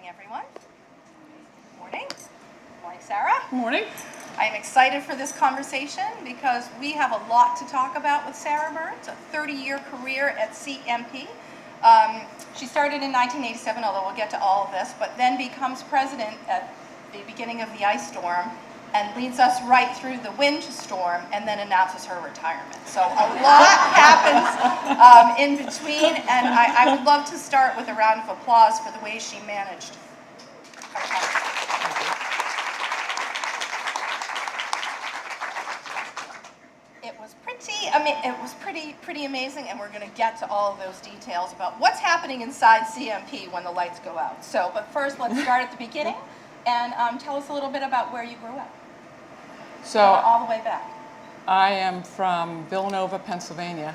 morning, everyone. Morning. Morning, Sara. Morning. I'm excited for this conversation because we have a lot to talk about with Sara Burns, a 30-year career at CMP. She started in 1987, although we'll get to all of this, but then becomes president at the beginning of the ice storm and leads us right through the wind storm and then announces her retirement. So a lot happens in between, and I would love to start with a round of applause for the way she managed her time. It was pretty amazing, and we're going to get to all of those details about what's happening inside CMP when the lights go out. So, but first, let's start at the beginning and tell us a little bit about where you grew up. So, all the way back. I am from Villanova, Pennsylvania,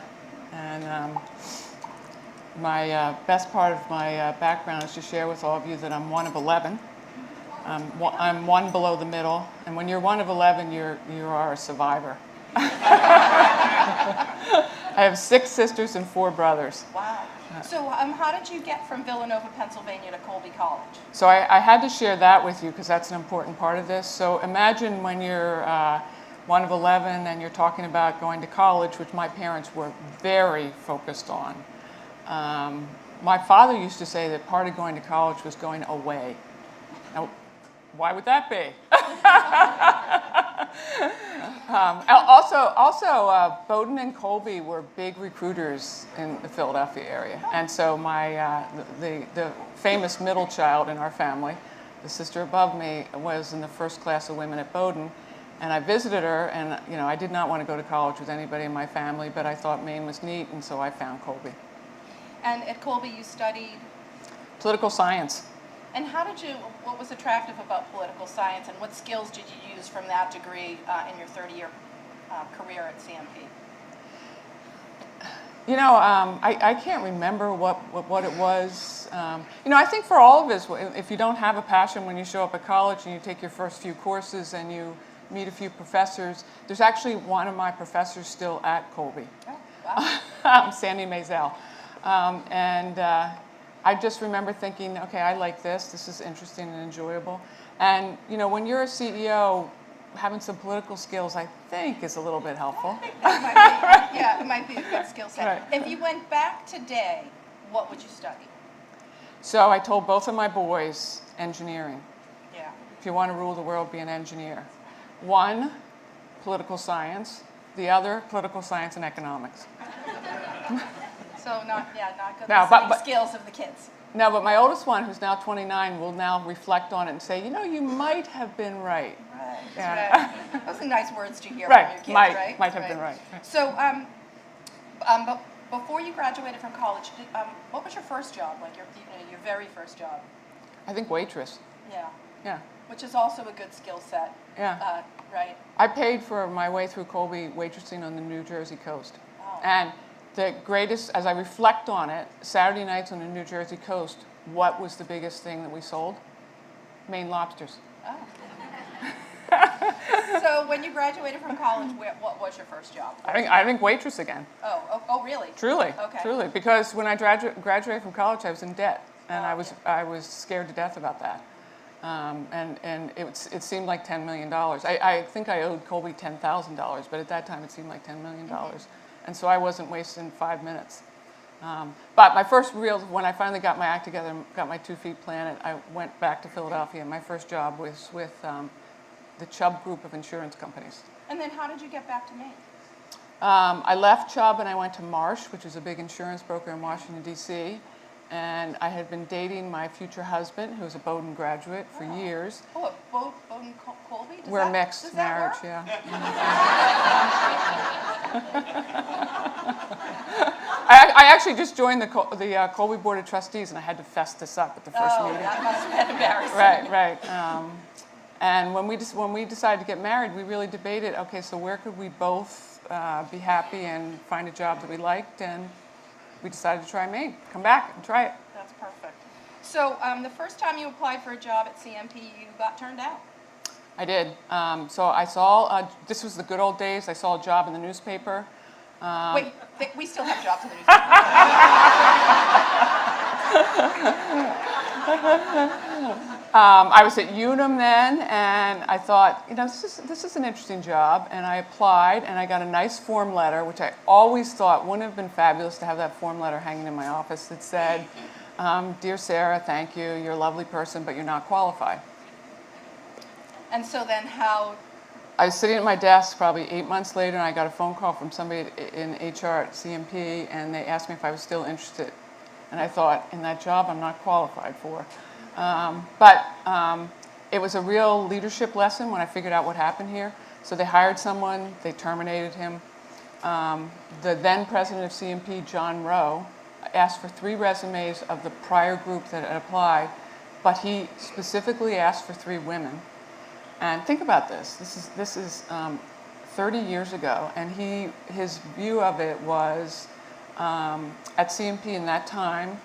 and my best part of my background is to share with all of you that I'm one of 11. I'm one below the middle, and when you're one of 11, you are a survivor. I have 6 sisters and 4 brothers. Wow. So how did you get from Villanova, Pennsylvania to Colby College? So I had to share that with you because that's an important part of this. So imagine when you're one of 11 and you're talking about going to college, which my parents were very focused on. My father used to say that part of going to college was going away. Now, why would that be? Also, Bowdoin and Colby were big recruiters in the Philadelphia area, and so my the famous middle child in our family, the sister above me, was in the first class of women at Bowdoin, and I visited her, and I did not want to go to college with anybody in my family, but I thought Maine was neat, and so I found Colby. And at Colby, you studied political science. And what was attractive about political science, and what skills did you use from that degree in your 30-year career at CMP? I can't remember what it was. I think for all of us, if you don't have a passion when you show up at college and you take your first few courses and you meet a few professors, there's actually one of my professors still at Colby. Oh, wow. Sandy Maisel. I just remember thinking, okay, I like this. This is interesting and enjoyable. And, when you're a CEO, having some political skills, I think, is a little bit helpful. It might be a good skill set. Right. If you went back today, what would you study? So I told both of my boys, engineering. Yeah. If you want to rule the world, be an engineer. One, political science. The other, political science and economics. So not good No, listening skills of the kids. No, but my oldest one, who's now 29, will now reflect on it and say, you might have been right. Right. Yeah. Right. Those are nice words to hear Right. from your kids, right? Might have been right. So, but before you graduated from college, what was your first job? Like your very first job? I think waitress. Yeah. Yeah. Which is also a good skill set. Yeah. Right. I paid for my way through Colby waitressing on the New Jersey coast. Oh. And the greatest, as I reflect on it, Saturday nights on the New Jersey coast, what was the biggest thing that we sold? Maine lobsters. Oh. So when you graduated from college, what was your first job? I think waitress again. Oh, really? Truly. Okay. Truly, because when I graduated from college, I was in debt, and I was scared to death about that. And it seemed like $10 million. I think I owed Colby $10,000, but at that time it seemed like $10 million. Mm-hmm. And so I wasn't wasting 5 minutes. But my first when I finally got my act together and got my 2 feet planted, I went back to Philadelphia. My first job was with the Chubb group of insurance companies. And then how did you get back to Maine? I left Chubb and I went to Marsh, which is a big insurance broker in Washington, D.C., and I had been dating my future husband, who was a Bowdoin graduate, for years. Oh, Bowdoin Colby? We're mixed marriage, yeah. I actually just joined the Colby Board of Trustees, and I had to fess this up at the first meeting. Oh, that must have been embarrassing. Right. And when we decided to get married, we really debated, okay, so where could we both be happy and find a job that we liked, and we decided to try Maine. Come back and try it. That's perfect. So the first time you applied for a job at CMP, you got turned down. I did. So I saw, this was the good old days, I saw a job in the newspaper. Wait, we still have jobs in the newspaper. I was at Unum then, and I thought, this is an interesting job, and I applied, and I got a nice form letter, which I always thought wouldn't have been fabulous to have that form letter hanging in my office that said, "Dear Sarah, thank you, you're a lovely person, but you're not qualified." And so then how? I was sitting at my desk probably 8 months later, and I got a phone call from somebody in HR at CMP, and they asked me if I was still interested. And I thought, in that job, I'm not qualified for. But it was a real leadership lesson when I figured out what happened here. So they hired someone, they terminated him. The then president of CMP, John Rowe, asked for 3 resumes of the prior group that had applied, but he specifically asked for 3 women. And think about this. This is 30 years ago, and his view of it was at CMP in that time,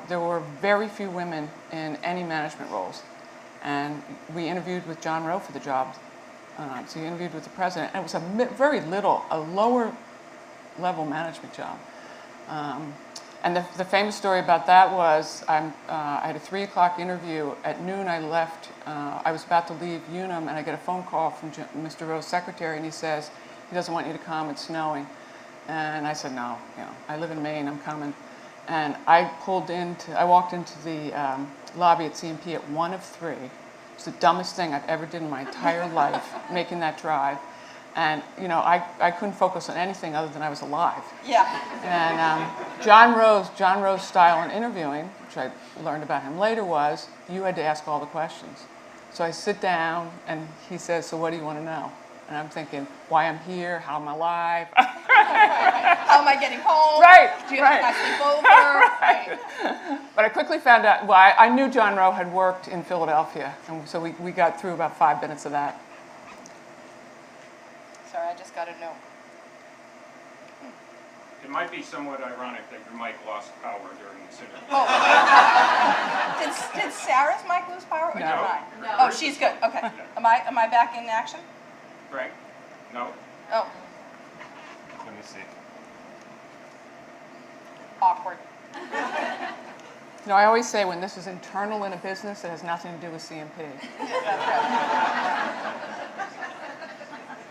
there were very few women in any management roles. And we interviewed with John Rowe for the job. So he interviewed with the president, and it was a lower level management job. And the famous story about that was I had a 3 o'clock interview. At noon I left, I was about to leave Unum, and I get a phone call from Mr. Rowe's secretary, and he says, he doesn't want you to come, it's snowing. And I said, no, I live in Maine, I'm coming. And I walked into the lobby at CMP at 1 of 3. It's the dumbest thing I've ever did in my entire life, making that drive. And I couldn't focus on anything other than I was alive. Yeah. And John Rowe's style in interviewing, which I learned about him later, was you had to ask all the questions. So I sit down, and he says, "So what do you want to know?" And I'm thinking, why I'm here, how I'm alive. How am I getting home? Right. Do you have to sleep over? Right. But I quickly found out, I knew John Rowe had worked in Philadelphia, and so we got through about 5 minutes of that. Sorry, I just got a note. It might be somewhat ironic that your mic lost power during this interview. Oh. Did Sarah's mic lose power, or No. did mine? No. Oh, she's good. Okay. Am I back in action? Frank? No? Oh, Let me see. awkward. I always say when this is internal in a business, it has nothing to do with CMP.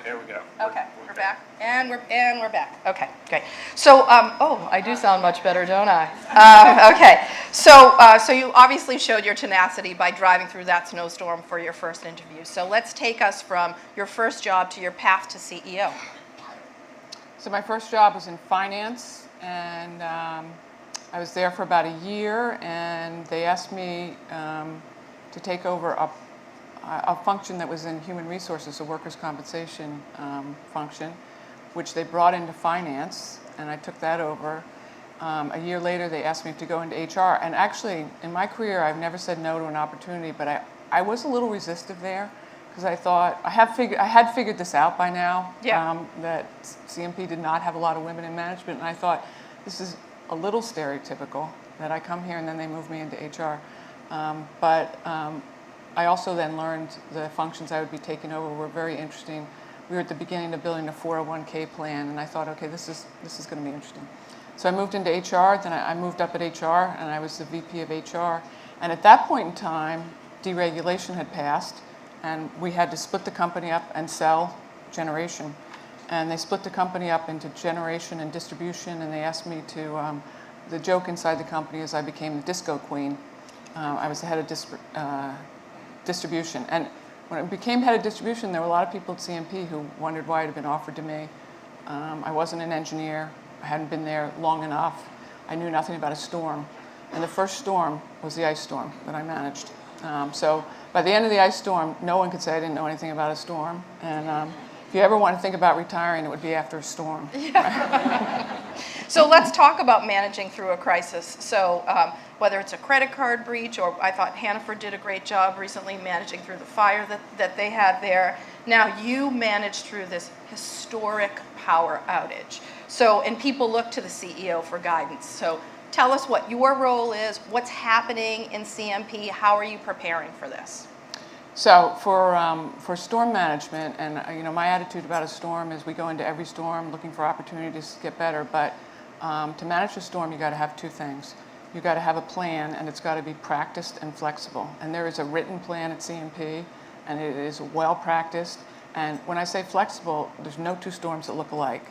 There we go. Okay, we're back, and we're back. Okay, great. So, I do sound much better, don't I? Okay. So you obviously showed your tenacity by driving through that snowstorm for your first interview. So let's take us from your first job to your path to CEO. So my first job was in finance, and I was there for about a year, and they asked me to take over a function that was in human resources, a workers' compensation function, which they brought into finance, and I took that over. A year later, they asked me to go into HR, and actually, in my career, I've never said no to an opportunity, but I was a little resistive there, because I thought, I had figured this out by now, that CMP did not have a lot of women in management, and I thought, this is a little stereotypical, that I come here and then they move me into HR. But I also then learned the functions I would be taking over were very interesting. We were at the beginning of building a 401k plan, and I thought, okay, this is going to be interesting. So I moved into HR, then I moved up at HR, and I was the VP of HR. And at that point in time, deregulation had passed, and we had to split the company up and sell generation. And they split the company up into generation and distribution, and they asked me to, the joke inside the company is I became the disco queen. I was the head of distribution. And when I became head of distribution, there were a lot of people at CMP who wondered why it had been offered to me. I wasn't an engineer. I hadn't been there long enough. I knew nothing about a storm. And the first storm was the ice storm that I managed. So by the end of the ice storm, no one could say I didn't know anything about a storm. And if you ever want to think about retiring, it would be after a storm. Yeah. So let's talk about managing through a crisis. So whether it's a credit card breach, or I thought Hannaford did a great job recently managing through the fire that they had there. Now you managed through this historic power outage. So, and people look to the CEO for guidance. So tell us what your role is, what's happening in CMP, how are you preparing for this? So for storm management, and my attitude about a storm is we go into every storm looking for opportunities to get better, but to manage a storm you got to have 2 things. You got to have a plan, and it's got to be practiced and flexible. And there is a written plan at CMP, and it is well practiced. And when I say flexible, there's no two storms that look alike.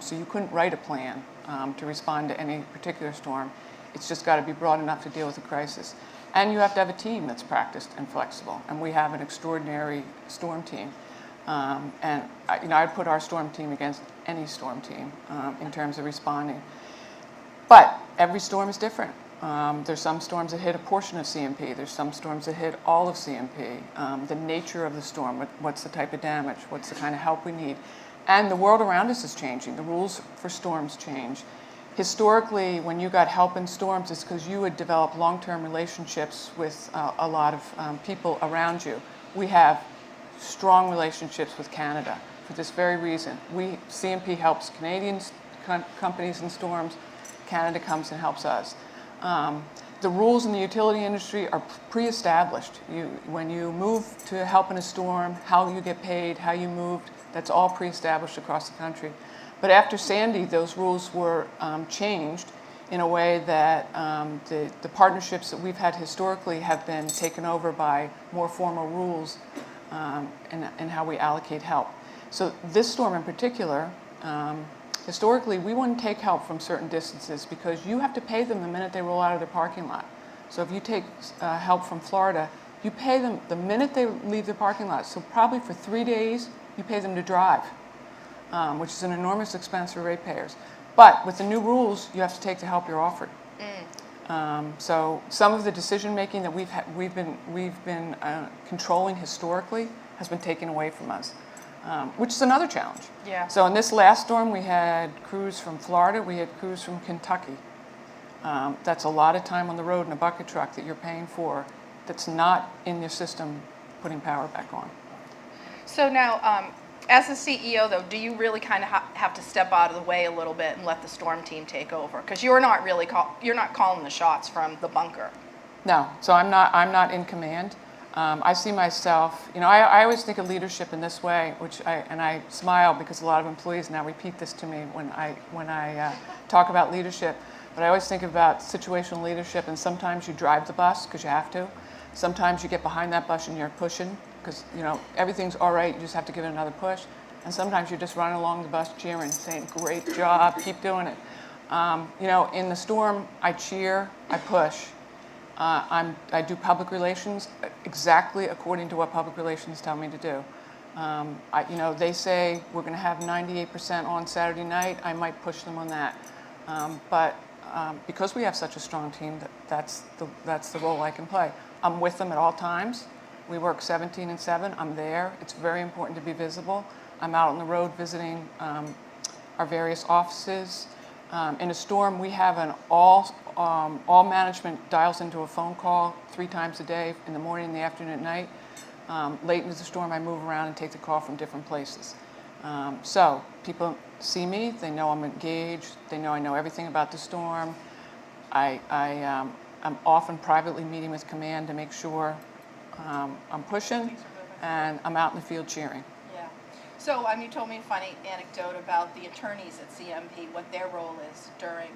So you couldn't write a plan to respond to any particular storm. It's just got to be broad enough to deal with a crisis. And you have to have a team that's practiced and flexible. And we have an extraordinary storm team. And I'd put our storm team against any storm team in terms of responding. But every storm is different. There's some storms that hit a portion of CMP. There's some storms that hit all of CMP. The nature of the storm, what's the type of damage, what's the kind of help we need. And the world around us is changing. The rules for storms change. Historically, when you got help in storms, it's because you had developed long-term relationships with a lot of people around you. We have strong relationships with Canada for this very reason. CMP helps Canadian companies in storms. Canada comes and helps us. The rules in the utility industry are pre-established. When you move to help in a storm, how you get paid, how you moved, that's all pre-established across the country. But after Sandy, those rules were changed in a way that the partnerships that we've had historically have been taken over by more formal rules in how we allocate help. So this storm in particular, historically, we wouldn't take help from certain distances because you have to pay them the minute they roll out of their parking lot. So if you take help from Florida, you pay them the minute they leave their parking lot. So probably for 3 days, you pay them to drive, which is an enormous expense for ratepayers. But with the new rules, you have to take the help you're offered. So some of the decision making that we've been controlling historically has been taken away from us. Which is another challenge. Yeah. So in this last storm, we had crews from Florida, we had crews from Kentucky. That's a lot of time on the road in a bucket truck that you're paying for that's not in your system putting power back on. So now, as the CEO, though, do you really kind of have to step out of the way a little bit and let the storm team take over? Because you're not really you're not calling the shots from the bunker. No, so I'm not in command. I see myself, I always think of leadership in this way, and I smile because a lot of employees now repeat this to me when I talk about leadership. But I always think about situational leadership, and sometimes you drive the bus because you have to. Sometimes you get behind that bus and you're pushing because everything's all right. You just have to give it another push. And sometimes you're just running along the bus cheering, saying, "Great job, keep doing it." In the storm, I cheer, I push. I do public relations exactly according to what public relations tell me to do. They say we're going to have 98% on Saturday night. I might push them on that. But because we have such a strong team, that's the role I can play. I'm with them at all times. We work 17 and 7. I'm there. It's very important to be visible. I'm out on the road visiting our various offices. In a storm, we have an all management dials into a phone call 3 times a day, in the morning, in the afternoon, at night. Late into the storm, I move around and take the call from different places. So people see me, they know I'm engaged, they know I know everything about the storm. I'm often privately meeting with command to make sure I'm pushing, and I'm out in the field cheering. So you told me a funny anecdote about the attorneys at CMP, what their role is during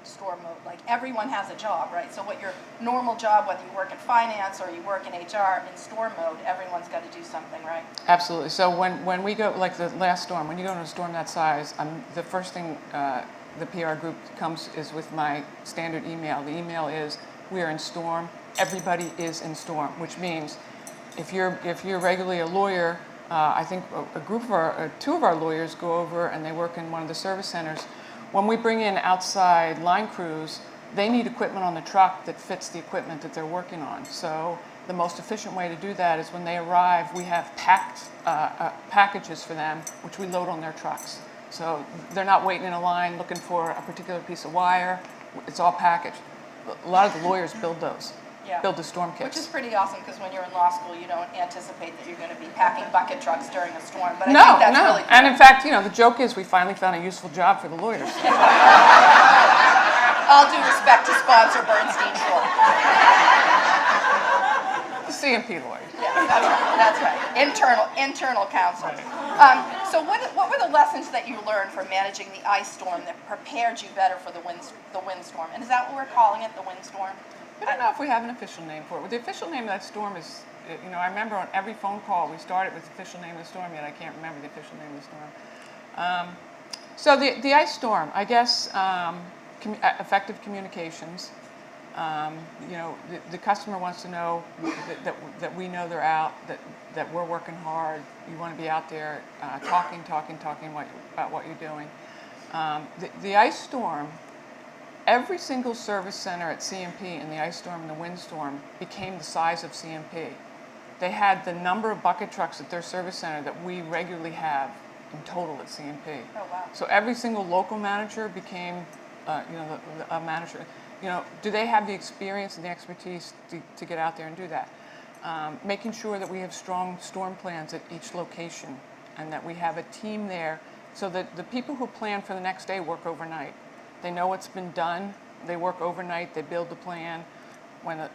storm mode. Like, everyone has a job, right? So what your normal job, whether you work in finance or you work in HR, in storm mode, everyone's got to do something, right? Absolutely. So when we go, like the last storm, when you go into a storm that size, the first thing the PR group comes is with my standard email. The email is, "We are in storm. Everybody is in storm," which means if you're regularly a lawyer, I think two of our lawyers go over and they work in one of the service centers. When we bring in outside line crews, they need equipment on the truck that fits the equipment that they're working on. So the most efficient way to do that is when they arrive, we have packed packages for them, which we load on their trucks. So they're not waiting in a line looking for a particular piece of wire. It's all packaged. A lot of the lawyers build those. Build the storm kits. Which is pretty awesome, because when you're in law school, you don't anticipate that you're going to be packing bucket trucks during a storm. But I think that's really cool. And in fact, the joke is we finally found a useful job for the lawyers. All due respect to sponsor Bernstein's role. The CMP lawyers. Yeah, that's right. Internal counsel. Right. So what were the lessons that you learned from managing the ice storm that prepared you better for the windstorm? And is that what we're calling it, the windstorm? I don't know if we have an official name for it. The official name of that storm is, I remember on every phone call we started with the official name of the storm, yet I can't remember the official name of the storm. So the ice storm, I guess, effective communications. The customer wants to know that we know they're out, that we're working hard. You want to be out there talking about what you're doing. The ice storm, every single service center at CMP in the ice storm and the windstorm became the size of CMP. They had the number of bucket trucks at their service center that we regularly have in total at CMP. Oh, wow. So every single local manager became, a manager. Do they have the experience and the expertise to get out there and do that? Making sure that we have strong storm plans at each location and that we have a team there so that the people who plan for the next day work overnight. They know what's been done, they work overnight, they build the plan,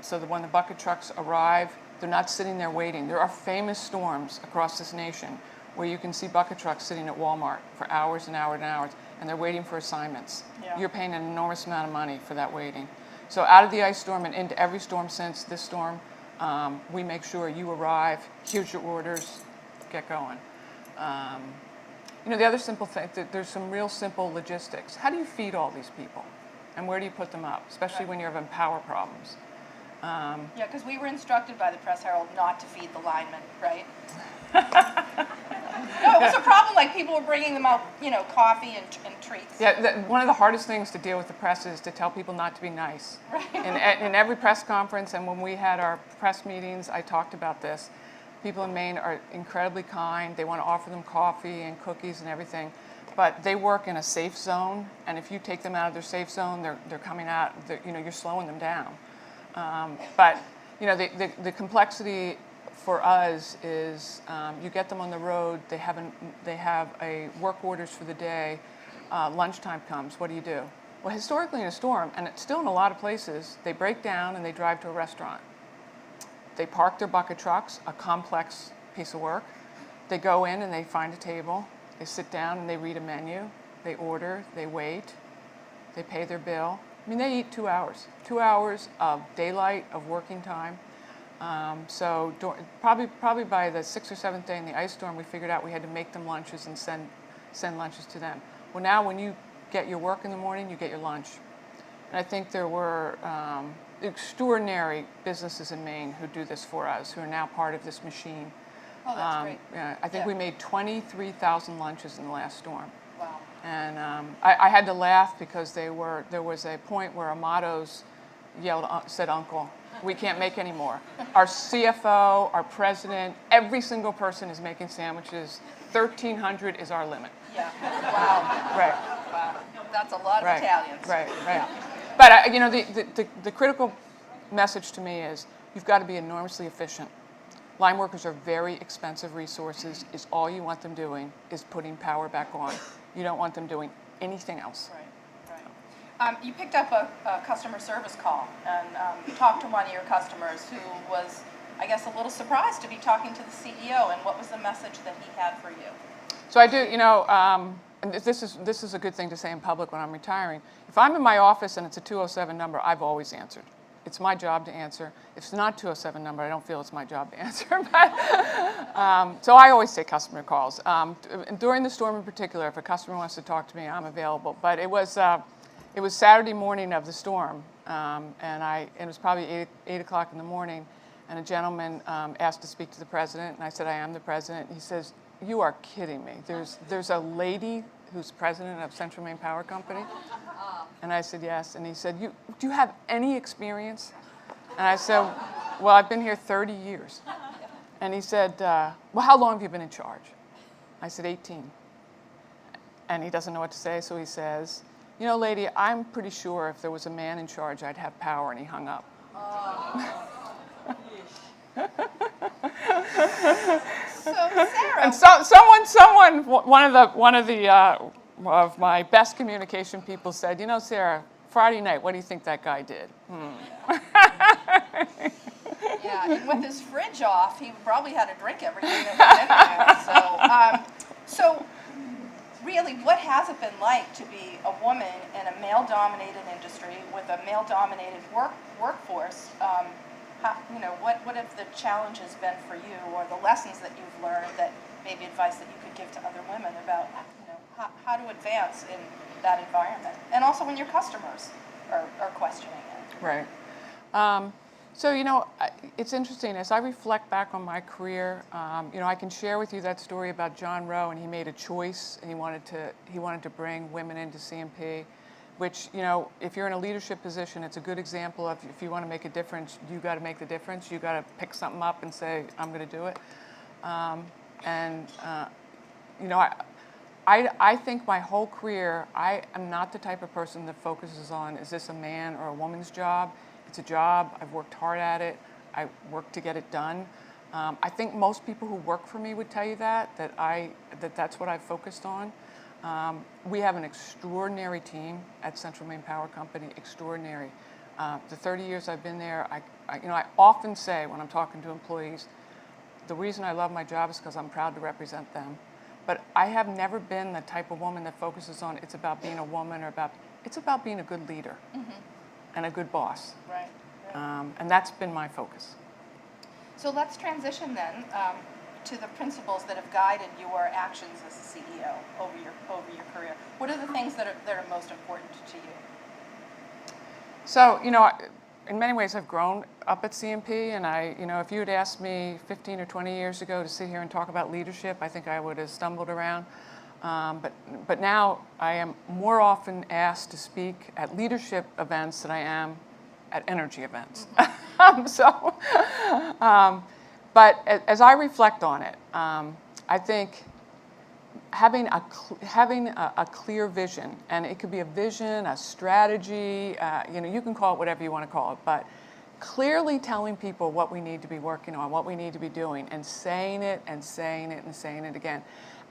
so that when the bucket trucks arrive, they're not sitting there waiting. There are famous storms across this nation where you can see bucket trucks sitting at Walmart for hours and hours and hours, and they're waiting for assignments. Yeah. You're paying an enormous amount of money for that waiting. So out of the ice storm and into every storm since this storm, we make sure you arrive, here's your orders, get going. The other simple thing, there's some real simple logistics. How do you feed all these people? And where do you put them up, especially when you're having power problems? Yeah, because we were instructed by the Press Herald not to feed the linemen, right? No, it was a problem. Like people were bringing them out, coffee and treats. Yeah, one of the hardest things to deal with the press is to tell people not to be nice. Right. In every press conference and when we had our press meetings, I talked about this. People in Maine are incredibly kind. They want to offer them coffee and cookies and everything, but they work in a safe zone. And if you take them out of their safe zone, they're coming out. You're slowing them down. But the complexity for us is you get them on the road. They have a work orders for the day. Lunchtime comes. What do you do? Well, historically in a storm, and it's still in a lot of places, they break down and they drive to a restaurant. They park their bucket trucks, a complex piece of work. They go in and they find a table. They sit down and they read a menu. They order. They wait. They pay their bill. I mean, they eat 2 hours. 2 hours of daylight, of working time. So probably by the 6th or 7th day in the ice storm, we figured out we had to make them lunches and send lunches to them. Well, now when you get your work in the morning, you get your lunch. And I think there were extraordinary businesses in Maine who do this for us, who are now part of this machine. Oh, that's great. Yeah, I think we made 23,000 lunches in the last storm. Wow. And I had to laugh because there was a point where Amado's said, "Uncle, we can't make any more." Our CFO, our president, every single person is making sandwiches. 1,300 is our limit. Yeah. Wow. Right. Wow. That's a lot of Italians. Right. But the critical message to me is you've got to be enormously efficient. Line workers are very expensive resources. Is all you want them doing is putting power back on. You don't want them doing anything else. Right. You picked up a customer service call and talked to one of your customers who was, I guess, a little surprised to be talking to the CEO. And what was the message that he had for you? So I do, and this is a good thing to say in public when I'm retiring. If I'm in my office and it's a 207 number, I've always answered. It's my job to answer. If it's not a 207 number, I don't feel it's my job to answer. But, so I always take customer calls. During the storm in particular, if a customer wants to talk to me, I'm available. But it was Saturday morning of the storm, and it was probably 8 o'clock in the morning, and a gentleman asked to speak to the president, and I said, I am the president. He says, "You are kidding me. There's a lady who's president of Central Maine Power Company?" And I said, "Yes." And he said, "Do you have any experience?" And I said, "Well, I've been here 30 years. And he said, "Well, how long have you been in charge?" I said, 18. And he doesn't know what to say, so he says, "Lady, I'm pretty sure if there was a man in charge, I'd have power," and he hung up. So, Sarah. And someone, one of my best communication people said, "Sarah, Friday night, what do you think that guy did?" Yeah, and with his fridge off, he probably had a drink every day that was in there. So, So, really, what has it been like to be a woman in a male-dominated industry with a male-dominated workforce? What have the challenges been for you, or the lessons that you've learned that maybe advice that you could give to other women about, how to advance in that environment, and also when your customers are questioning it? Right. So, it's interesting. As I reflect back on my career, I can share with you that story about John Rowe, and he made a choice, and he wanted to bring women into CMP, which, if you're in a leadership position, it's a good example of, if you want to make a difference, you got to make the difference. You got to pick something up and say, I'm going to do it. I think my whole career, I am not the type of person that focuses on, is this a man or a woman's job? It's a job. I've worked hard at it. I work to get it done. I think most people who work for me would tell you that's what I've focused on. We have an extraordinary team at Central Maine Power Company, extraordinary. The 30 years I've been there, I often say when I'm talking to employees, the reason I love my job is because I'm proud to represent them. But I have never been the type of woman that focuses on it's about being a woman, it's about being a good leader and a good boss. Right. And that's been my focus. So let's transition then to the principles that have guided your actions as a CEO over your career. What are the things that are most important to you? So, in many ways, I've grown up at CMP, and if you had asked me 15 or 20 years ago to sit here and talk about leadership, I think I would have stumbled around. But now I am more often asked to speak at leadership events than I am at energy events. But as I reflect on it, I think having a clear vision, and it could be a vision, a strategy, you can call it whatever you want to call it, but clearly telling people what we need to be working on, what we need to be doing, and saying it and saying it and saying it again.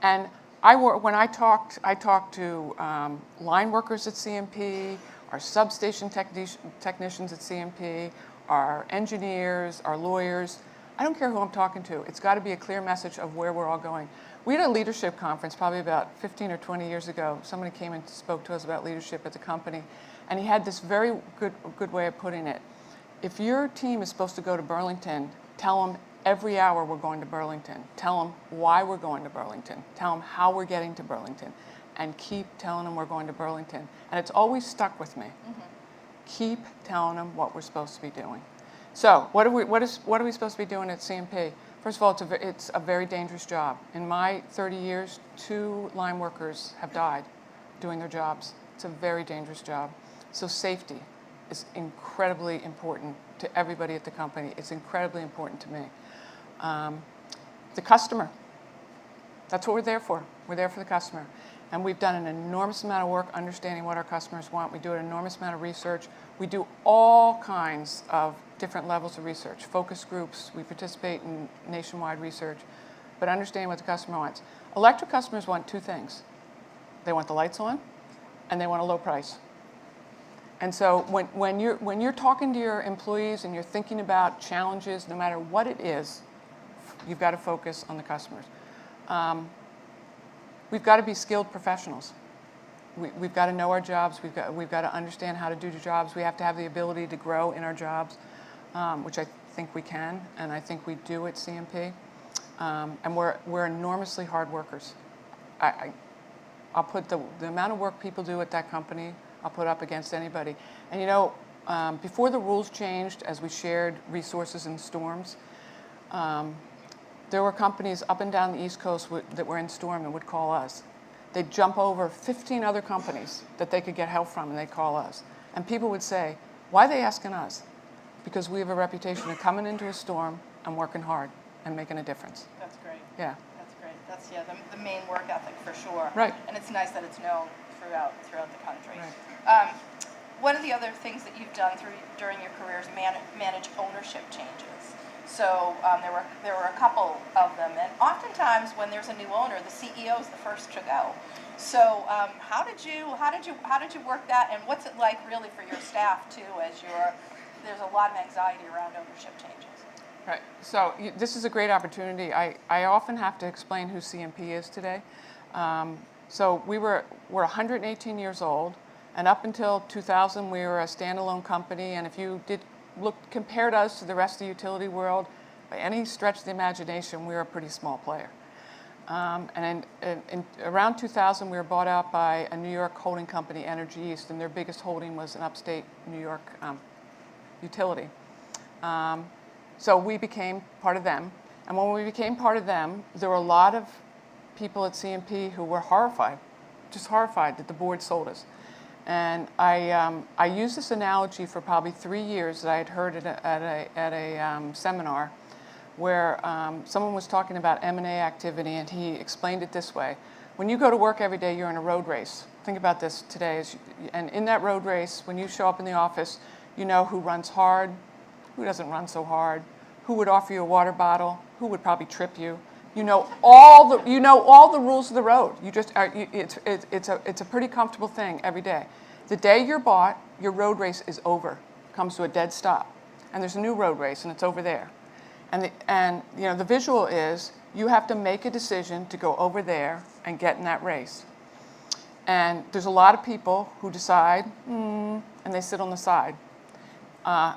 And when I talked to line workers at CMP, our substation technicians at CMP, our engineers, our lawyers. I don't care who I'm talking to. It's got to be a clear message of where we're all going. We had a leadership conference probably about 15 or 20 years ago. Somebody came and spoke to us about leadership at the company, and he had this very good way of putting it. If your team is supposed to go to Burlington, tell them every hour we're going to Burlington. Tell them why we're going to Burlington. Tell them how we're getting to Burlington. And keep telling them we're going to Burlington. And it's always stuck with me. Keep telling them what we're supposed to be doing. So what are we supposed to be doing at CMP? First of all, it's a very dangerous job. In my 30 years, 2 line workers have died doing their jobs. It's a very dangerous job. So safety is incredibly important to everybody at the company. It's incredibly important to me. The customer, that's what we're there for. We're there for the customer. And we've done an enormous amount of work understanding what our customers want. We do an enormous amount of research. We do all kinds of different levels of research, focus groups. We participate in nationwide research, but understanding what the customer wants. Electric customers want 2 things. They want the lights on, and they want a low price. And so when you're talking to your employees and you're thinking about challenges, no matter what it is, you've got to focus on the customers. We've got to be skilled professionals. We've got to know our jobs. We've got to understand how to do the jobs. We have to have the ability to grow in our jobs, which I think we can, and I think we do at CMP. And we're enormously hard workers. I'll put the amount of work people do at that company, I'll put up against anybody. And before the rules changed, as we shared resources in storms, there were companies up and down the East Coast that were in storm and would call us. They'd jump over 15 other companies that they could get help from, and they'd call us. And people would say, why are they asking us? Because we have a reputation of coming into a storm and working hard and making a difference. That's great. Yeah. That's great. That's the Maine work ethic for sure. Right. And it's nice that it's known throughout the country. Right. One of the other things that you've done during your career is manage ownership changes. So there were a couple of them, and oftentimes when there's a new owner, the CEO is the first to go. So how did you work that, and what's it like really for your staff too, as there's a lot of anxiety around ownership changes? Right. So this is a great opportunity. I often have to explain who CMP is today. So we're 118 years old, and up until 2000 we were a standalone company, and if you compared us to the rest of the utility world, by any stretch of the imagination, we were a pretty small player. And in around 2000, we were bought out by a New York holding company, Energy East, and their biggest holding was an upstate New York utility. So we became part of them. And when we became part of them, there were a lot of people at CMP who were horrified, just horrified that the board sold us. And I used this analogy for probably 3 years that I had heard at a seminar where someone was talking about M&A activity, and he explained it this way. When you go to work every day, you're in a road race. Think about this today. And in that road race, when you show up in the office, you know who runs hard, who doesn't run so hard, who would offer you a water bottle, who would probably trip you. You know all the rules of the road. You just it's a pretty comfortable thing every day. The day you're bought, your road race is over, comes to a dead stop, and there's a new road race, and it's over there. And the visual is you have to make a decision to go over there and get in that race. And there's a lot of people who decide, and they sit on the side.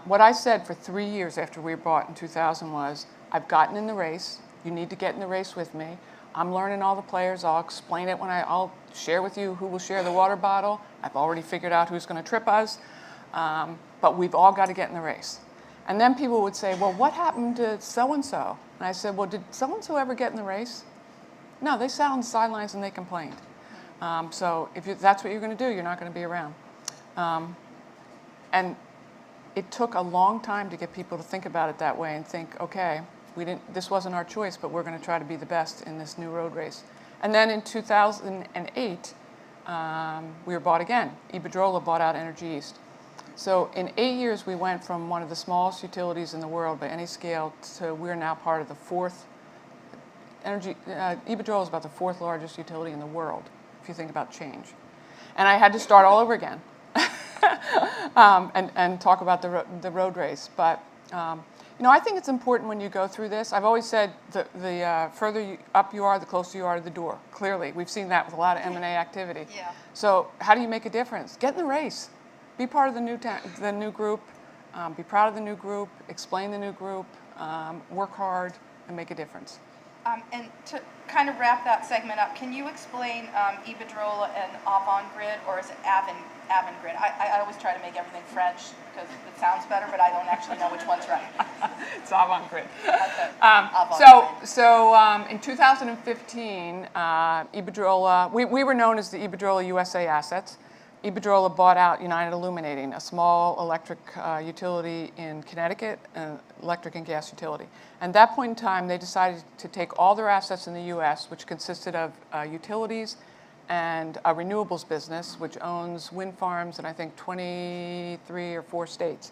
What I said for 3 years after we were bought in 2000 was, I've gotten in the race. You need to get in the race with me. I'm learning all the players. I'll explain it I'll share with you who will share the water bottle. I've already figured out who's going to trip us. But we've all got to get in the race. And then people would say, well, what happened to so-and-so? And I said, well, did so-and-so ever get in the race? No, they sat on the sidelines and they complained. So if that's what you're going to do, you're not going to be around. And it took a long time to get people to think about it that way and think, okay, this wasn't our choice, but we're going to try to be the best in this new road race. And then in 2008, we were bought again. Iberdrola bought out Energy East. So in 8 years, we went from one of the smallest utilities in the world by any scale to we're now part of the fourth. Iberdrola is about the fourth largest utility in the world, if you think about change. And I had to start all over again and talk about the road race. But I think it's important when you go through this. I've always said the further up you are, the closer you are to the door. Clearly, we've seen that with a lot of M&A activity. Yeah. So how do you make a difference? Get in the race. Be part of the new group, be proud of the new group, explain the new group, work hard, and make a difference. And to kind of wrap that segment up, can you explain Iberdrola and Avangrid, or is it Avangrid? I always try to make everything French because it sounds better, but I don't actually know which one's right. It's Avangrid. Okay. So in 2015, Iberdrola, we were known as the Iberdrola USA Assets. Iberdrola bought out United Illuminating, a small electric utility in Connecticut, an electric and gas utility. And at that point in time, they decided to take all their assets in the U.S., which consisted of utilities and a renewables business, which owns wind farms in, I think, 23 or 4 states,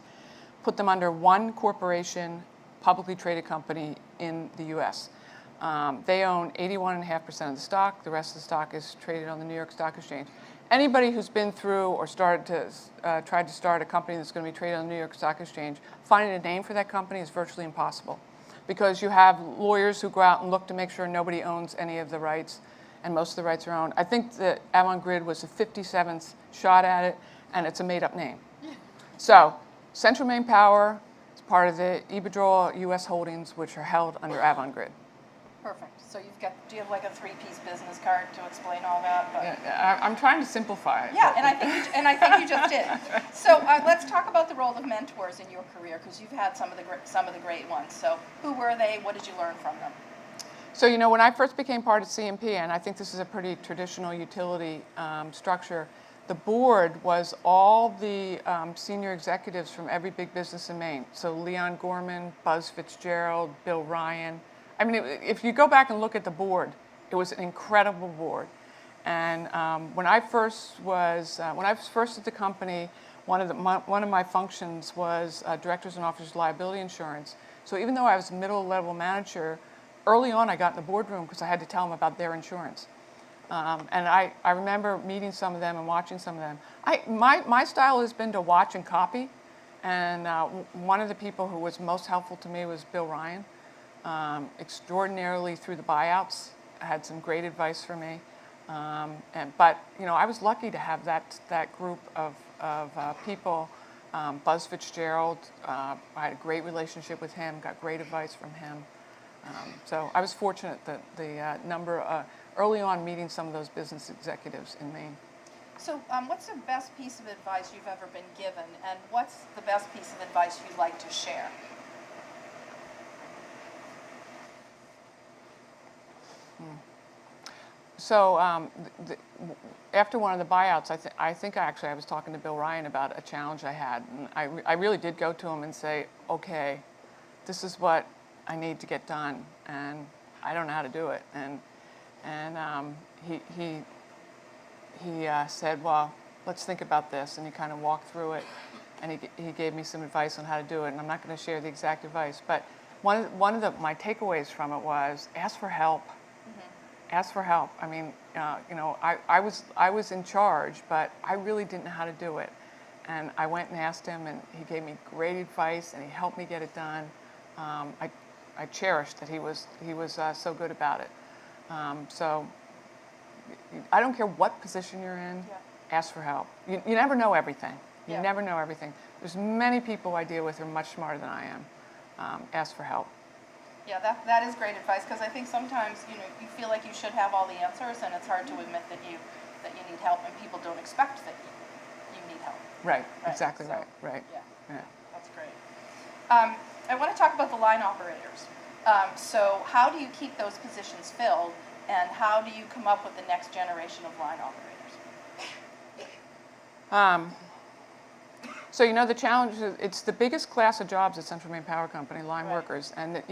put them under one corporation, publicly traded company in the U.S. They own 81.5% of the stock. The rest of the stock is traded on the New York Stock Exchange. Anybody who's been through or tried to start a company that's going to be traded on the New York Stock Exchange, finding a name for that company is virtually impossible because you have lawyers who go out and look to make sure nobody owns any of the rights, and most of the rights are owned. I think that Avangrid was the 57th shot at it, and it's a made-up name. So Central Maine Power is part of the Iberdrola U.S. holdings, which are held under Avangrid. Perfect. So do you have like a 3-piece business card to explain all that? But Yeah, I'm trying to simplify it. yeah, and I think you just did. So let's talk about the role of mentors in your career, because you've had some of the great ones. So who were they? What did you learn from them? So when I first became part of CMP, and I think this is a pretty traditional utility structure, the board was all the senior executives from every big business in Maine. So Leon Gorman, Buzz Fitzgerald, Bill Ryan. I mean, if you go back and look at the board, it was an incredible board. And when I first at the company, one of my functions was directors and officers liability insurance. So even though I was a middle-level manager, early on I got in the boardroom because I had to tell them about their insurance. And I remember meeting some of them and watching some of them. My style has been to watch and copy. And one of the people who was most helpful to me was Bill Ryan. Extraordinarily through the buyouts, had some great advice for me. But I was lucky to have that group of people. Buzz Fitzgerald, I had a great relationship with him, got great advice from him. So I was fortunate that the number, early on meeting some of those business executives in Maine. So what's the best piece of advice you've ever been given, and what's the best piece of advice you'd like to share? So after one of the buyouts, I think I was talking to Bill Ryan about a challenge I had, and I really did go to him and say, okay, this is what I need to get done, and I don't know how to do it. And he said, well, let's think about this, and he kind of walked through it, and he gave me some advice on how to do it, and I'm not going to share the exact advice, but one of my takeaways from it was ask for help. Ask for help. I mean, I was in charge, but I really didn't know how to do it. And I went and asked him, and he gave me great advice, and he helped me get it done. I cherished that he was so good about it. So I don't care what position you're in, ask for help. You never know everything. You never know everything. There's many people I deal with who are much smarter than I am. Ask for help. Yeah, that is great advice, because I think sometimes you feel like you should have all the answers, and it's hard to admit that you need help, and people don't expect that you need help. Right. Exactly. So, right. Yeah. That's great. I want to talk about the line operators. So how do you keep those positions filled, and how do you come up with the next generation of line operators? So the challenge is it's the biggest class of jobs at Central Maine Power Company, line workers, and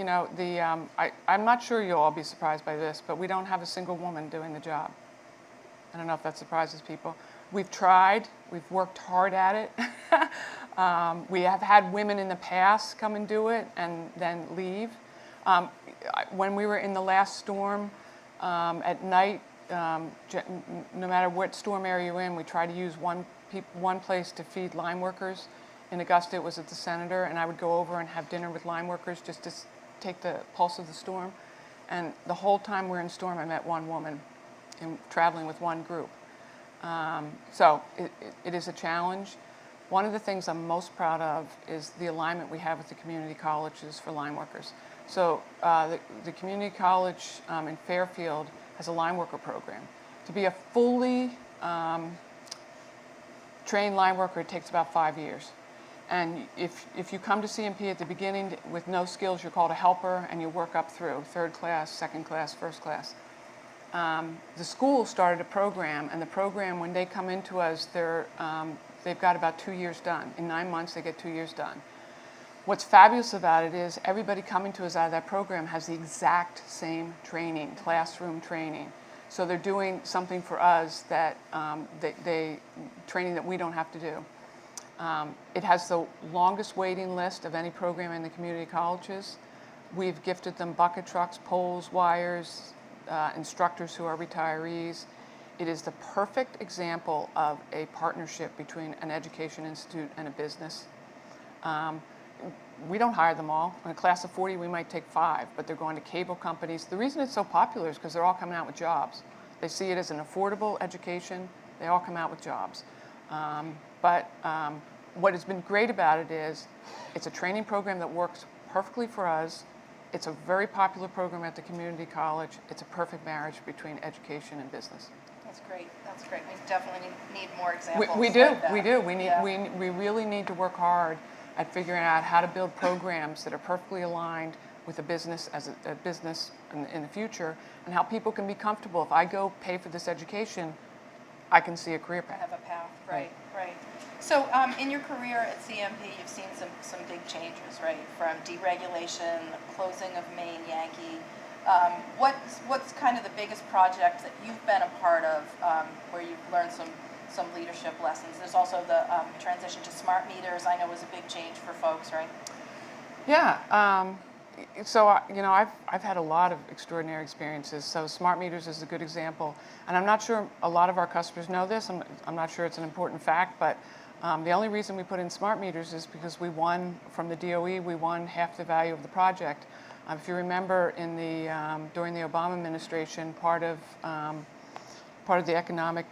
I'm not sure you'll all be surprised by this, but we don't have a single woman doing the job. I don't know if that surprises people. We've tried, we've worked hard at it. We have had women in the past come and do it and then leave. When we were in the last storm at night, no matter what storm area you're in, we try to use one place to feed line workers. In Augusta, it was at the Senator, and I would go over and have dinner with line workers just to take the pulse of the storm. And the whole time we were in storm, I met one woman traveling with one group. So it is a challenge. One of the things I'm most proud of is the alignment we have with the community colleges for line workers. So the community college in Fairfield has a line worker program. To be a fully trained line worker, it takes about 5 years. And if you come to CMP at the beginning with no skills, you're called a helper, and you work up through third class, second class, first class. The school started a program, and the program, when they come into us, they've got about 2 years done. In 9 months, they get 2 years done. What's fabulous about it is everybody coming to us out of that program has the exact same training, classroom training. So they're doing something for us that training that we don't have to do. It has the longest waiting list of any program in the community colleges. We've gifted them bucket trucks, poles, wires, instructors who are retirees. It is the perfect example of a partnership between an education institute and a business. We don't hire them all. In a class of 40, we might take 5, but they're going to cable companies. The reason it's so popular is because they're all coming out with jobs. They see it as an affordable education. They all come out with jobs. But what has been great about it is it's a training program that works perfectly for us. It's a very popular program at the community college. It's a perfect marriage between education and business. That's great. That's great. We definitely need more examples. We do. Like that. We do. We really need to work hard at figuring out how to build programs that are perfectly aligned with a business as a business in the future, and how people can be comfortable. If I go pay for this education, I can see a career path. Have a path, right. So in your career at CMP, you've seen some big changes, right? From deregulation, closing of Maine Yankee. What's kind of the biggest project that you've been a part of where you've learned some leadership lessons? There's also the transition to smart meters. I know was a big change for folks, right? Yeah. So I've had a lot of extraordinary experiences. So smart meters is a good example, and I'm not sure a lot of our customers know this. I'm not sure it's an important fact, but the only reason we put in smart meters is because we won from the DOE. We won half the value of the project. If you remember, during the Obama administration, part of part of the economic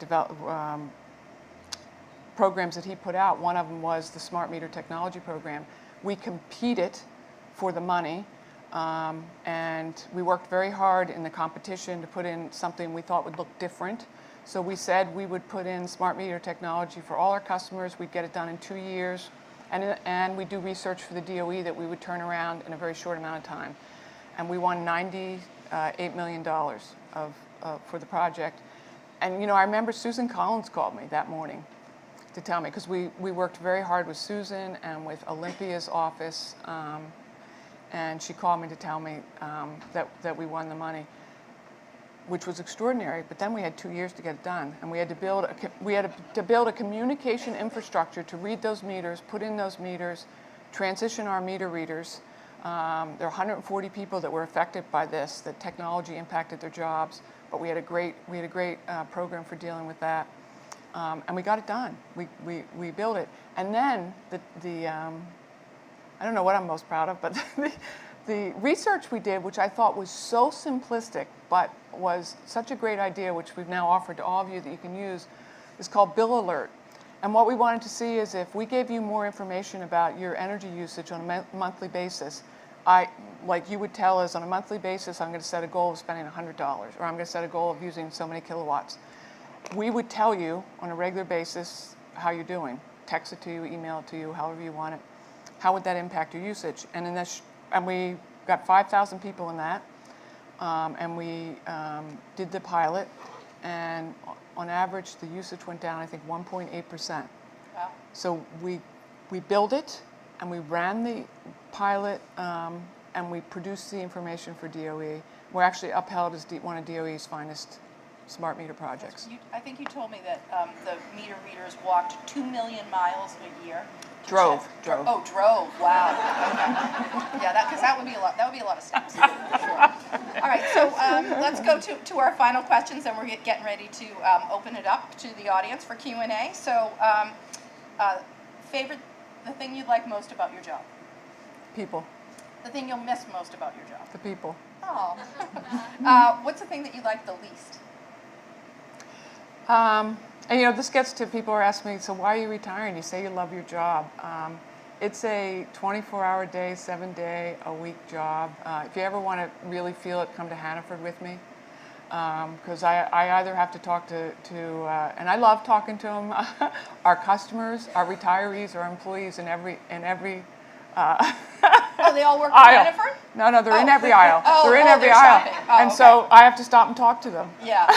programs that he put out. One of them was the Smart Meter Technology Program. We competed for the money, and we worked very hard in the competition to put in something we thought would look different. So we said we would put in smart meter technology for all our customers. We'd get it done in 2 years, and we do research for the DOE that we would turn around in a very short amount of time. And we won $98 million for the project. And you know, I remember Susan Collins called me that morning to tell me, because we worked very hard with Susan and with Olympia's office, and she called me to tell me that we won the money, which was extraordinary. But then we had 2 years to get it done, and we had to build a communication infrastructure to read those meters, put in those meters, transition our meter readers. There are 140 people that were affected by this. That technology impacted their jobs, but we had a great program for dealing with that, and we got it done. We built it, and then I don't know what I'm most proud of, but the research we did, which I thought was so simplistic, but was such a great idea, which we've now offered to all of you that you can use, is called Bill Alert. And what we wanted to see is if we gave you more information about your energy usage on a monthly basis, like you would tell us on a monthly basis, I'm going to set a goal of spending $100, or I'm going to set a goal of using so many kilowatts. We would tell you on a regular basis how you're doing. Text it to you, email it to you, however you want it. How would that impact your usage? And in this, and we got 5,000 people in that, and we did the pilot, and on average the usage went down, I think, 1.8%. Wow. So we built it, and we ran the pilot, and we produced the information for DOE. We're actually upheld as one of DOE's finest smart meter projects. I think you told me that the meter readers walked 2 million miles a year. Drove. Oh, drove. Wow. Okay. Yeah, because that would be a lot. That would be a lot of steps. For sure. All right. So let's go to our final questions, and we're getting ready to open it up to the audience for Q&A. So, the thing you like most about your job? People. The thing you'll miss most about your job? The people. Oh. What's the thing that you like the least? And you know, this gets to people who are asking me, so why are you retiring? You say you love your job. It's a 24-hour day, 7-day-a-week job. If you ever want to really feel it, come to Hannaford with me. Because I either have to talk to and I love talking to them, our customers, our retirees, our employees in every Oh, they all work in aisle. Hannaford? No, they're in every aisle. They're in every they're aisle. shopping. Oh, and so I have to stop and talk to them. Yeah.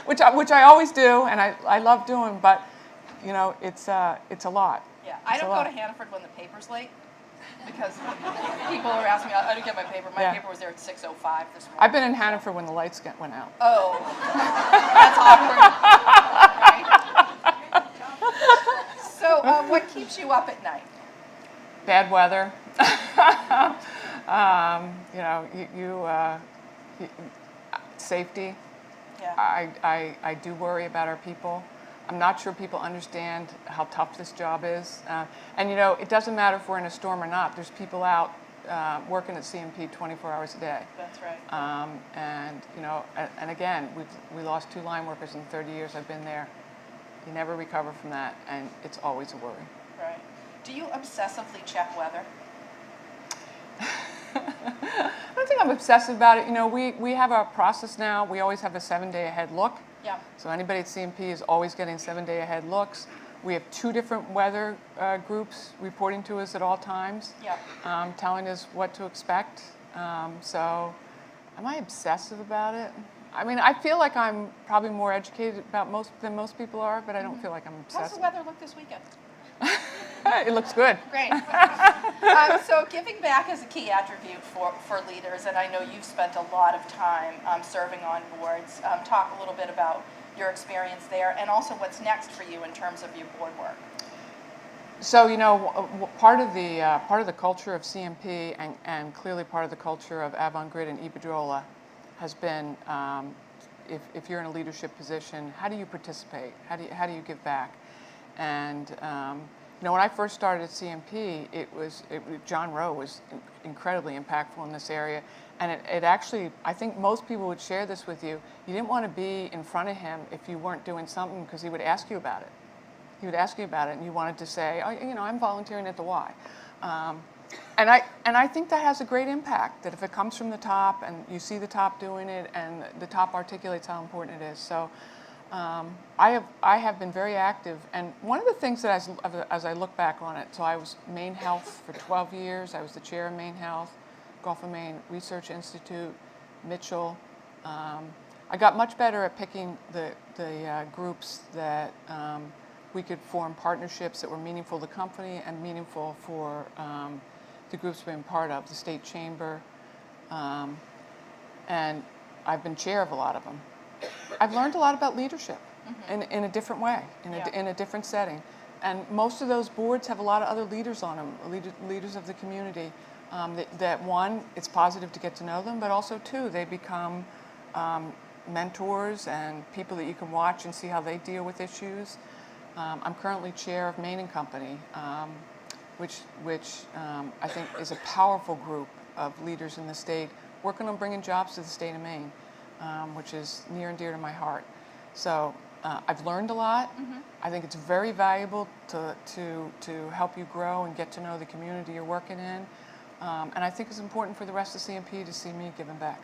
Which I always do, and I love doing, but you know, it's a lot. Yeah, I don't go to Hannaford when the paper's late, because people are asking me, I didn't get my paper. My paper was there at 6:05 this morning. I've been in Hannaford when the lights went out. Oh, that's awkward. Right? So what keeps you up at night? Bad weather. You know, safety. Yeah. I do worry about our people. I'm not sure people understand how tough this job is. And you know, it doesn't matter if we're in a storm or not. There's people out working at CMP 24 hours a day. That's right. And you know, and again, we lost 2 line workers in the 30 years I've been there. You never recover from that, and it's always a worry. Right. Do you obsessively check weather? I don't think I'm obsessive about it. You know, we have a process now. We always have a 7-day ahead look. Yeah. So anybody at CMP is always getting 7-day ahead looks. We have 2 different weather groups reporting to us at all times, telling us what to expect. So am I obsessive about it? I mean, I feel like I'm probably more educated than most people are, but I don't feel like I'm obsessive. How's the weather look this weekend? It looks good. Great. So giving back is a key attribute for leaders, and I know you've spent a lot of time serving on boards. Talk a little bit about your experience there, and also what's next for you in terms of your board work. So you know, part of the culture of CMP, and clearly part of the culture of Avangrid and Iberdrola, has been if you're in a leadership position, how do you participate? How do you give back? And you know, when I first started at CMP, John Rowe was incredibly impactful in this area, and it actually, I think most people would share this with you. You didn't want to be in front of him if you weren't doing something, because he would ask you about it. He would ask you about it, and you wanted to say, oh, you know, I'm volunteering at the Y. And I think that has a great impact, that if it comes from the top and you see the top doing it and the top articulates how important it is. So I have been very active. And one of the things that as I look back on it, so I was Maine Health for 12 years. I was the chair of Maine Health, Gulf of Maine Research Institute, Mitchell. I got much better at picking the groups that we could form partnerships that were meaningful to the company and meaningful for the groups we've been part of, the state chamber, and I've been chair of a lot of them. I've learned a lot about leadership in a different way, in a different setting. And most of those boards have a lot of other leaders on them, leaders of the community, that one, it's positive to get to know them, but also two, they become mentors and people that you can watch and see how they deal with issues. I'm currently chair of Maine Company, which I think is a powerful group of leaders in the state working on bringing jobs to the state of Maine, which is near and dear to my heart. So I've learned a lot. I think it's very valuable to help you grow and get to know the community you're working in. And I think it's important for the rest of CMP to see me giving back.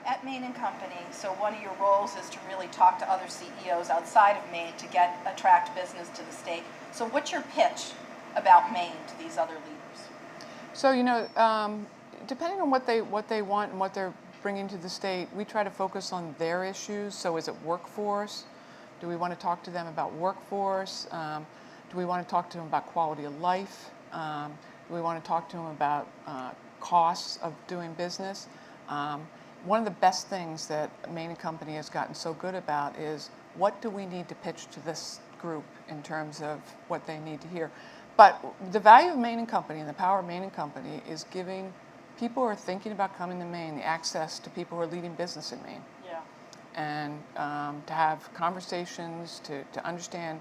At Maine Company, so one of your roles is to really talk to other CEOs outside of Maine to attract business to the state. So what's your pitch about Maine to these other leaders? So, you know, depending on what they want and what they're bringing to the state, we try to focus on their issues. So is it workforce? Do we want to talk to them about workforce? Do we want to talk to them about quality of life? Do we want to talk to them about costs of doing business? One of the best things that Maine Company has gotten so good about is, what do we need to pitch to this group in terms of what they need to hear? But the value of Maine Company and the power of Maine Company is giving people who are thinking about coming to Maine the access to people who are leading business in Maine. Yeah. And to have conversations, to understand,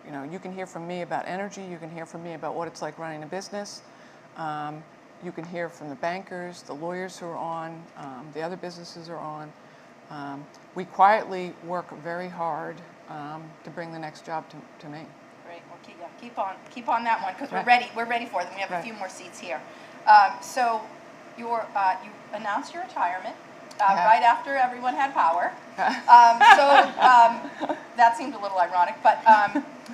you know, you can hear from me about energy, you can hear from me about what it's like running a business. You can hear from the bankers, the lawyers who are on, the other businesses are on. We quietly work very hard to bring the next job to Maine. Great. Well, keep on that one, because Right. we're ready for them. We have Right. a few more seats here. So you announced your retirement Yeah. right after everyone had power. That seemed a little ironic, but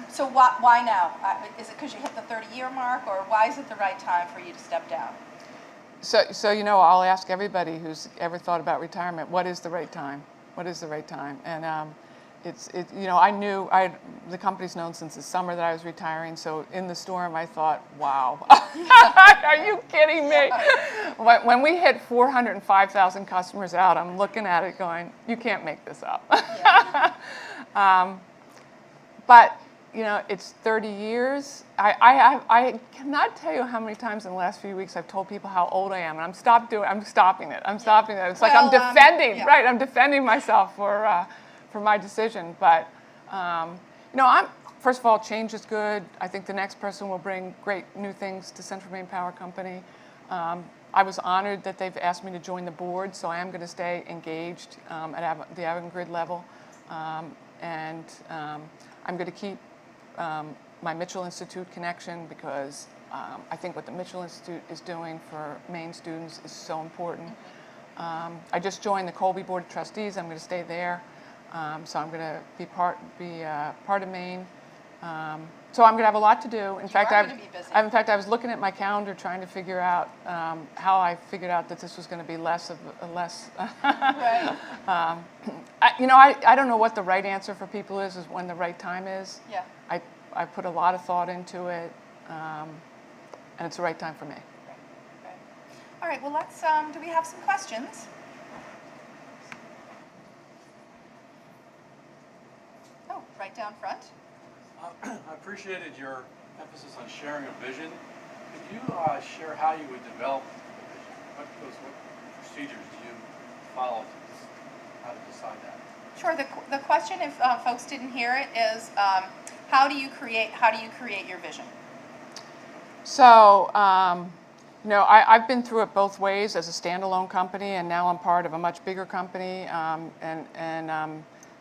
so why now? Is it because you hit the 30-year mark, or why is it the right time for you to step down? So you know, I'll ask everybody who's ever thought about retirement, what is the right time? What is the right time? And you know, I knew the company's known since the summer that I was retiring. So in the storm, I thought, wow, are you kidding me? When we hit 405,000 customers out, I'm looking at it going, you can't make this up. Yeah. But you know, it's 30 years. I cannot tell you how many times in the last few weeks I've told people how old I am, and I'm stopping it. I'm stopping it. It's like I'm defending, right? I'm defending myself for my decision. But you know, first of all, change is good. I think the next person will bring great new things to Central Maine Power Company. I was honored that they've asked me to join the board, so I am going to stay engaged at the Avangrid level, and I'm going to keep my Mitchell Institute connection, because I think what the Mitchell Institute is doing for Maine students is so important. I just joined the Colby Board of Trustees. I'm going to stay there. So I'm going to be part of Maine. So I'm going to have a lot to do. In fact, I was looking at my calendar trying to figure out how I figured out that this was going to be less. Right. You know, I don't know what the right answer for people is when the right time is. Yeah. I put a lot of thought into it, and it's the right time for me. Right. All right. Well, let's. Do we have some questions? Oh, right down front. I appreciated your emphasis on sharing a vision. Could you share how you would develop the vision? What procedures do you follow to how to decide that? Sure. The question, if folks didn't hear it, is how do you create your vision? So You know, I've been through it both ways as a standalone company, and now I'm part of a much bigger company.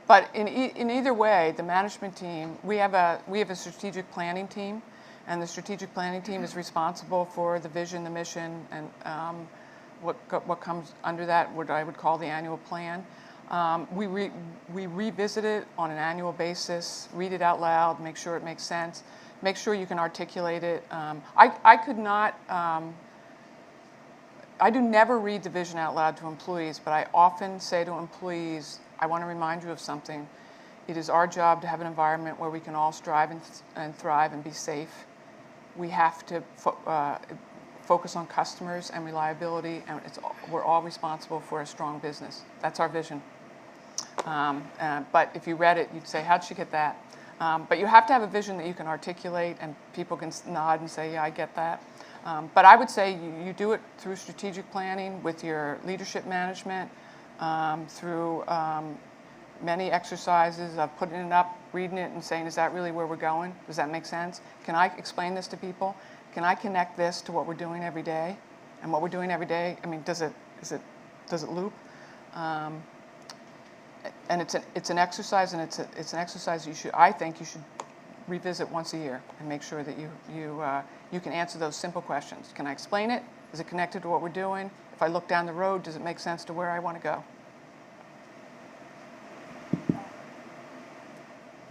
But in either way, the management team, we have a strategic planning team, and the strategic planning team is responsible for the vision, the mission, and what comes under that, what I would call the annual plan. We revisit it on an annual basis, read it out loud, make sure it makes sense, make sure you can articulate it. I could not. I do never read the vision out loud to employees, but I often say to employees, I want to remind you of something. It is our job to have an environment where we can all strive and thrive and be safe. We have to focus on customers and reliability, and we're all responsible for a strong business. That's our vision. But if you read it, you'd say, how'd she get that? But you have to have a vision that you can articulate, and people can nod and say, yeah, I get that. But I would say you do it through strategic planning with your leadership management, through many exercises of putting it up, reading it, and saying, is that really where we're going? Does that make sense? Can I explain this to people? Can I connect this to what we're doing every day? And what we're doing every day, I mean, does it loop? And it's an exercise, and it's an exercise I think you should revisit once a year and make sure that you can answer those simple questions. Can I explain it? Is it connected to what we're doing? If I look down the road, does it make sense to where I want to go?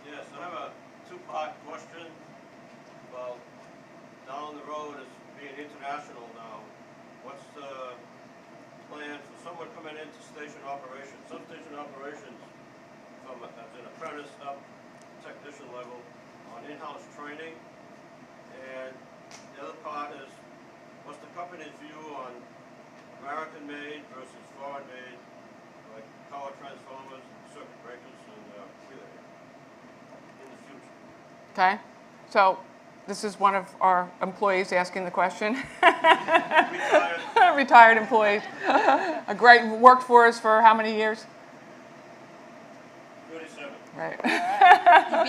Yes, I have a two-part question. Well, down the road as being international now, what's the plan for someone coming into station operations? Some station operations from as an apprentice up technician level on in-house training. And the other part is, what's the company's view on American-made versus foreign-made, like power transformers, circuit breakers, and relay in the future? Okay, so this is one of our employees asking the question. Retired. Retired employee. A great, worked for us for how many years? 37. Right.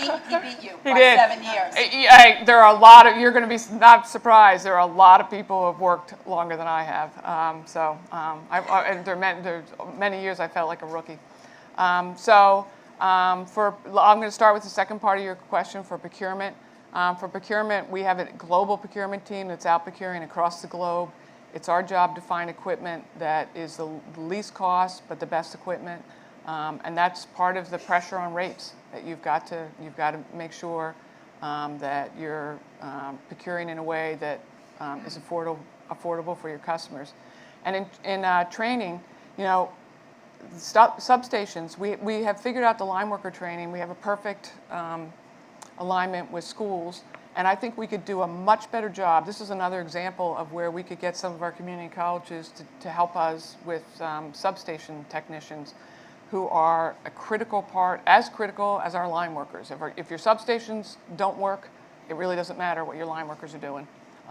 He beat you He by did. 7 years. Hey, there are a lot of, you're going to be not surprised, there are a lot of people who have worked longer than I have. And there's many years I felt like a rookie. I'm going to start with the second part of your question for procurement. For procurement, we have a global procurement team that's out procuring across the globe. It's our job to find equipment that is the least cost but the best equipment. And that's part of the pressure on rates, that you've got to make sure that you're procuring in a way that is affordable for your customers. And in training, you know, substations, we have figured out the line worker training. We have a perfect alignment with schools, and I think we could do a much better job. This is another example of where we could get some of our community colleges to help us with substation technicians, who are a critical part, as critical as our line workers. If your substations don't work, it really doesn't matter what your line workers are doing,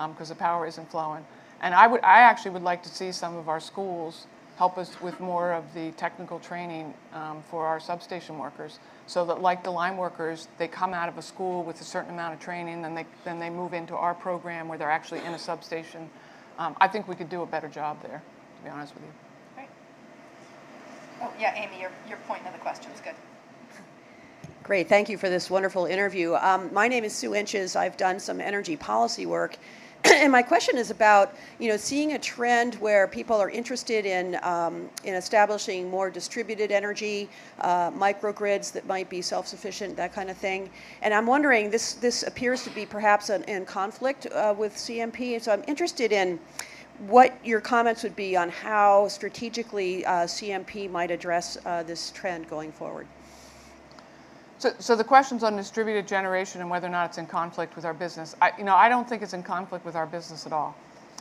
because the power isn't flowing. And I actually would like to see some of our schools help us with more of the technical training for our substation workers, so that, like the line workers, they come out of a school with a certain amount of training, then they move into our program where they're actually in a substation. I think we could do a better job there, to be honest with you. Great. Oh, yeah, Amy, your point of the question is good. Great, thank you for this wonderful interview. My name is Sue Inches. I've done some energy policy work. And my question is about, seeing a trend where people are interested in establishing more distributed energy, microgrids that might be self-sufficient, that kind of thing. And I'm wondering, this appears to be perhaps in conflict with CMP. So I'm interested in what your comments would be on how strategically CMP might address this trend going forward. So the question's on distributed generation and whether or not it's in conflict with our business. I don't think it's in conflict with our business at all.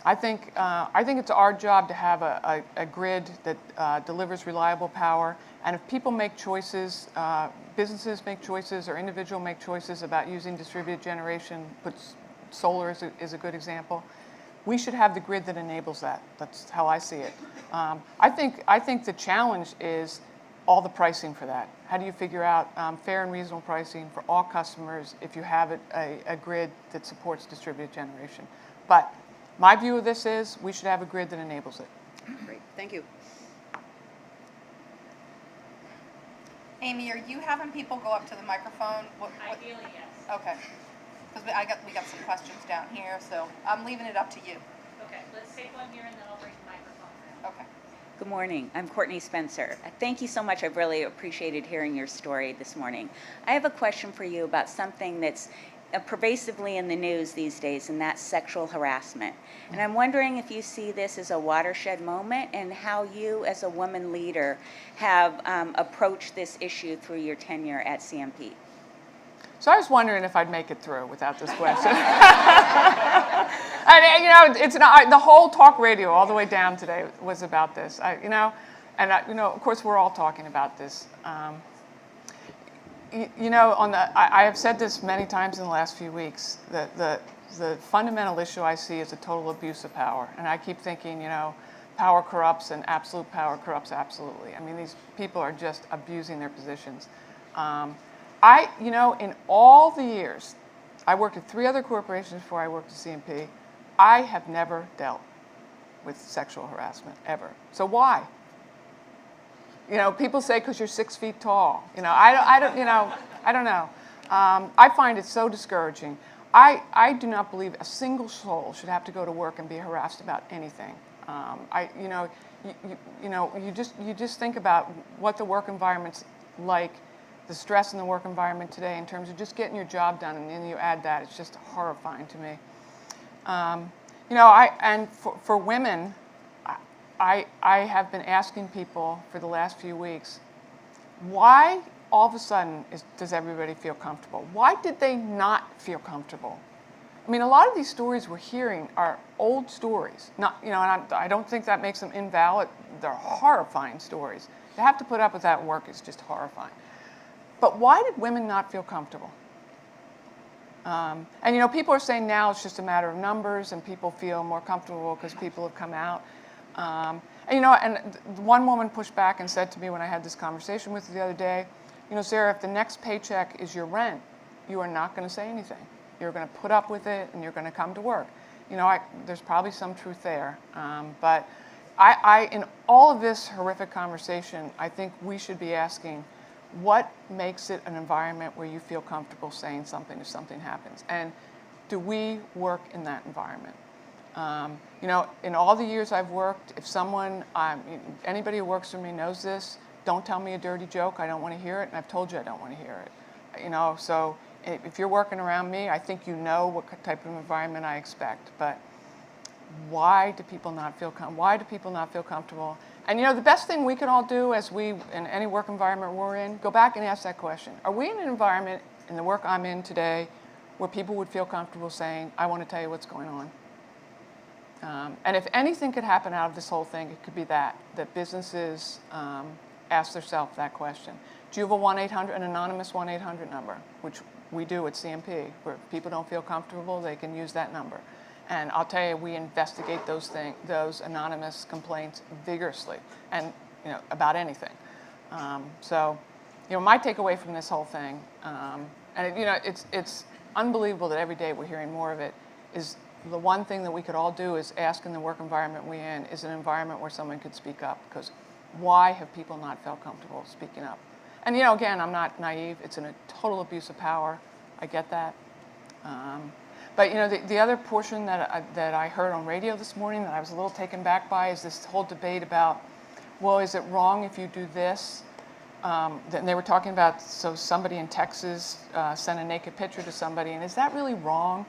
I think it's our job to have a grid that delivers reliable power. And if people make choices, businesses make choices, or individuals make choices about using distributed generation, solar is a good example, we should have the grid that enables that. That's how I see it. I think the challenge is all the pricing for that. How do you figure out fair and reasonable pricing for all customers if you have a grid that supports distributed generation? But my view of this is we should have a grid that enables it. Great, thank you. Amy, are you having people go up to the microphone? Ideally, yes. Okay, because we got some questions down here, so I'm leaving it up to you. Okay, let's take one here and then I'll bring the microphone around. Okay. Good morning. I'm Courtney Spencer. Thank you so much. I've really appreciated hearing your story this morning. I have a question for you about something that's pervasively in the news these days, and that's sexual harassment. And I'm wondering if you see this as a watershed moment and how you, as a woman leader, have approached this issue through your tenure at CMP. So I was wondering if I'd make it through without this question. And, you know, it's not, the whole talk radio all the way down today was about this. Of course, we're all talking about this. I have said this many times in the last few weeks, that the fundamental issue I see is a total abuse of power. And I keep thinking, power corrupts and absolute power corrupts absolutely. I mean, these people are just abusing their positions. In all the years, I worked at 3 other corporations before I worked at CMP. I have never dealt with sexual harassment, ever. So why? People say because you're 6 feet tall. I don't know. I find it so discouraging. I do not believe a single soul should have to go to work and be harassed about anything. You just think about what the work environment's like, the stress in the work environment today in terms of just getting your job done, and then you add that, it's just horrifying to me. For women, I have been asking people for the last few weeks, why all of a sudden does everybody feel comfortable? Why did they not feel comfortable? I mean, a lot of these stories we're hearing are old stories. And I don't think that makes them invalid. They're horrifying stories. To have to put up with that work is just horrifying. But why did women not feel comfortable? People are saying now it's just a matter of numbers and people feel more comfortable because people have come out. And one woman pushed back and said to me when I had this conversation with her the other day, Sarah, if the next paycheck is your rent, you are not going to say anything. You're going to put up with it and you're going to come to work. There's probably some truth there. But in all of this horrific conversation, I think we should be asking, what makes it an environment where you feel comfortable saying something if something happens? And do we work in that environment? In all the years I've worked, if anybody who works for me knows this, don't tell me a dirty joke, I don't want to hear it, and I've told you I don't want to hear it. So if you're working around me, I think you know what type of environment I expect. But why do people not feel comfortable? And the best thing we can all do as in any work environment we're in, go back and ask that question. Are we in an environment in the work I'm in today where people would feel comfortable saying, I want to tell you what's going on? And if anything could happen out of this whole thing, it could be that businesses ask themselves that question. Do you have an anonymous 1-800 number, which we do at CMP, where if people don't feel comfortable, they can use that number. And I'll tell you, we investigate those anonymous complaints vigorously, and about anything. My takeaway from this whole thing, it's unbelievable that every day we're hearing more of it, is the one thing that we could all do is ask in the work environment we're in, is an environment where someone could speak up, because why have people not felt comfortable speaking up? And again, I'm not naive. It's a total abuse of power. I get that. But the other portion that I heard on radio this morning that I was a little taken back by is this whole debate about, well, is it wrong if you do this? They were talking about, so somebody in Texas sent a naked picture to somebody, and is that really wrong?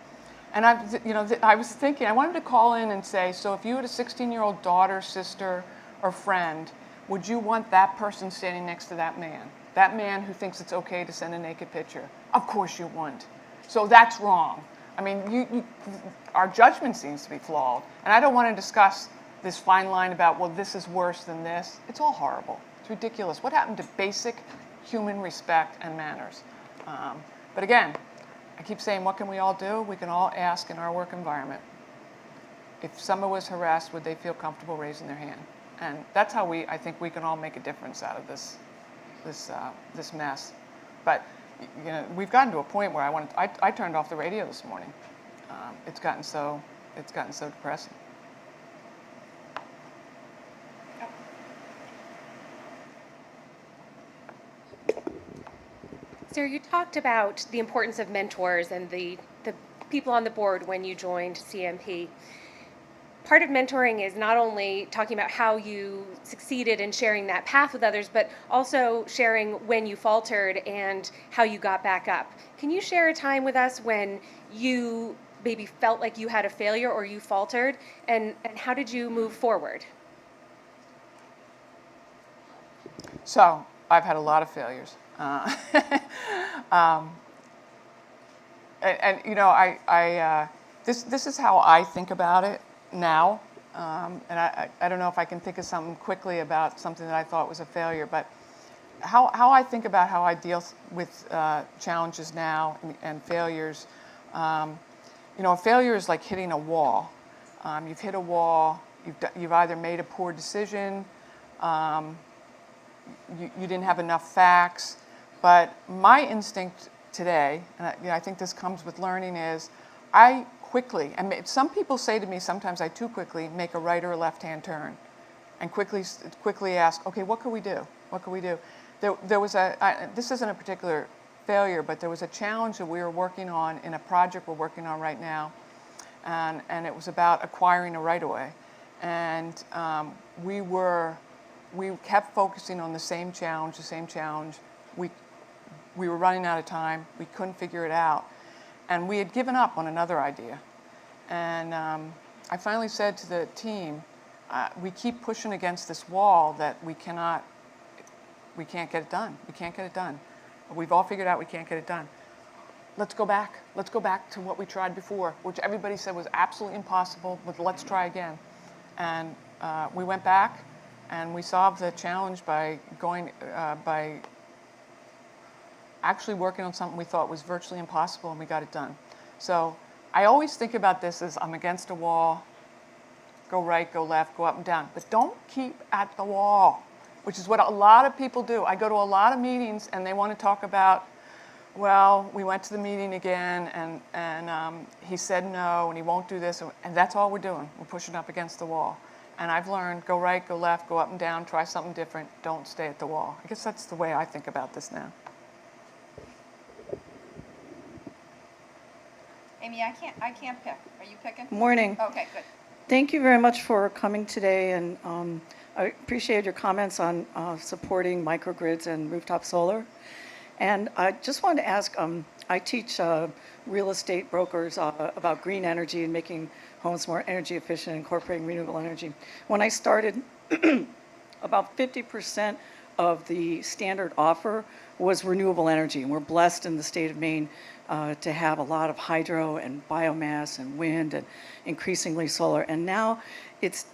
And I was thinking, I wanted to call in and say, so if you had a 16-year-old daughter, sister, or friend, would you want that person standing next to that man who thinks it's okay to send a naked picture? Of course you wouldn't. So that's wrong. I mean, our judgment seems to be flawed. And I don't want to discuss this fine line about, well, this is worse than this. It's all horrible. It's ridiculous. What happened to basic human respect and manners? But again, I keep saying, what can we all do? We can all ask in our work environment, if someone was harassed, would they feel comfortable raising their hand? And that's how I think we can all make a difference out of this mess. But we've gotten to a point where I turned off the radio this morning. It's gotten so it's gotten so depressing. Sarah, you talked about the importance of mentors and the people on the board when you joined CMP. Part of mentoring is not only talking about how you succeeded in sharing that path with others, but also sharing when you faltered and how you got back up. Can you share a time with us when you maybe felt like you had a failure or you faltered, and how did you move forward? So I've had a lot of failures. And you know, this is how I think about it now. And I don't know if I can think of something quickly about something that I thought was a failure, but how I think about how I deal with challenges now and failures. You know, a failure is like hitting a wall. You've hit a wall. You've either made a poor decision. You didn't have enough facts. But my instinct today, and I think this comes with learning, is I quickly, and some people say to me sometimes I too quickly make a right or a left-hand turn and quickly ask, okay, what could we do? What could we do? There was this isn't a particular failure, but there was a challenge that we were working on in a project we're working on right now, and it was about acquiring a right-of-way. And we kept focusing on the same challenge. We were running out of time. We couldn't figure it out. And we had given up on another idea. And I finally said to the team, we keep pushing against this wall that we can't get it done. We can't get it done. We've all figured out we can't get it done. Let's go back. Let's go back to what we tried before, which everybody said was absolutely impossible, but let's try again. And we went back, and we solved the challenge by actually working on something we thought was virtually impossible, and we got it done. So I always think about this as I'm against a wall, go right, go left, go up and down, but don't keep at the wall, which is what a lot of people do. I go to a lot of meetings and they want to talk about, well, we went to the meeting again and he said no and he won't do this, and that's all we're doing. We're pushing up against the wall. And I've learned, go right, go left, go up and down, try something different, don't stay at the wall. I guess that's the way I think about this now. Amy, I can't pick. Are you picking? Morning. Okay, good. Thank you very much for coming today, and I appreciate your comments on supporting microgrids and rooftop solar. And I just wanted to ask, I teach real estate brokers about green energy and making homes more energy efficient, incorporating renewable energy. When I started, about 50% of the standard offer was renewable energy. And we're blessed in the state of Maine to have a lot of hydro and biomass and wind and increasingly solar. And now it's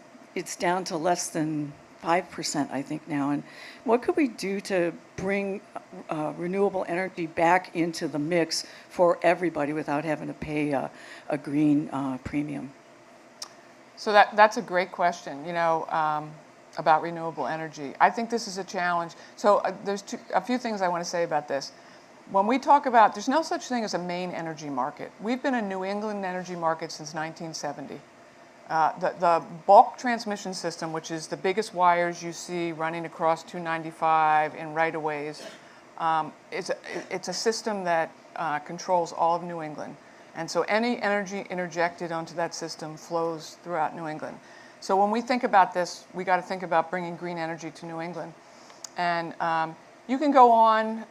down to less than 5%, I think now. And what could we do to bring renewable energy back into the mix for everybody without having to pay a green premium? So that's a great question, you know, about renewable energy. I think this is a challenge. So there's a few things I want to say about this. When we talk about, there's no such thing as a Maine energy market. We've been a New England energy market since 1970. The bulk transmission system, which is the biggest wires you see running across 295 in right-of-ways, it's a system that controls all of New England. And so any energy interjected onto that system flows throughout New England. So when we think about this, we got to think about bringing green energy to New England. And you can go on,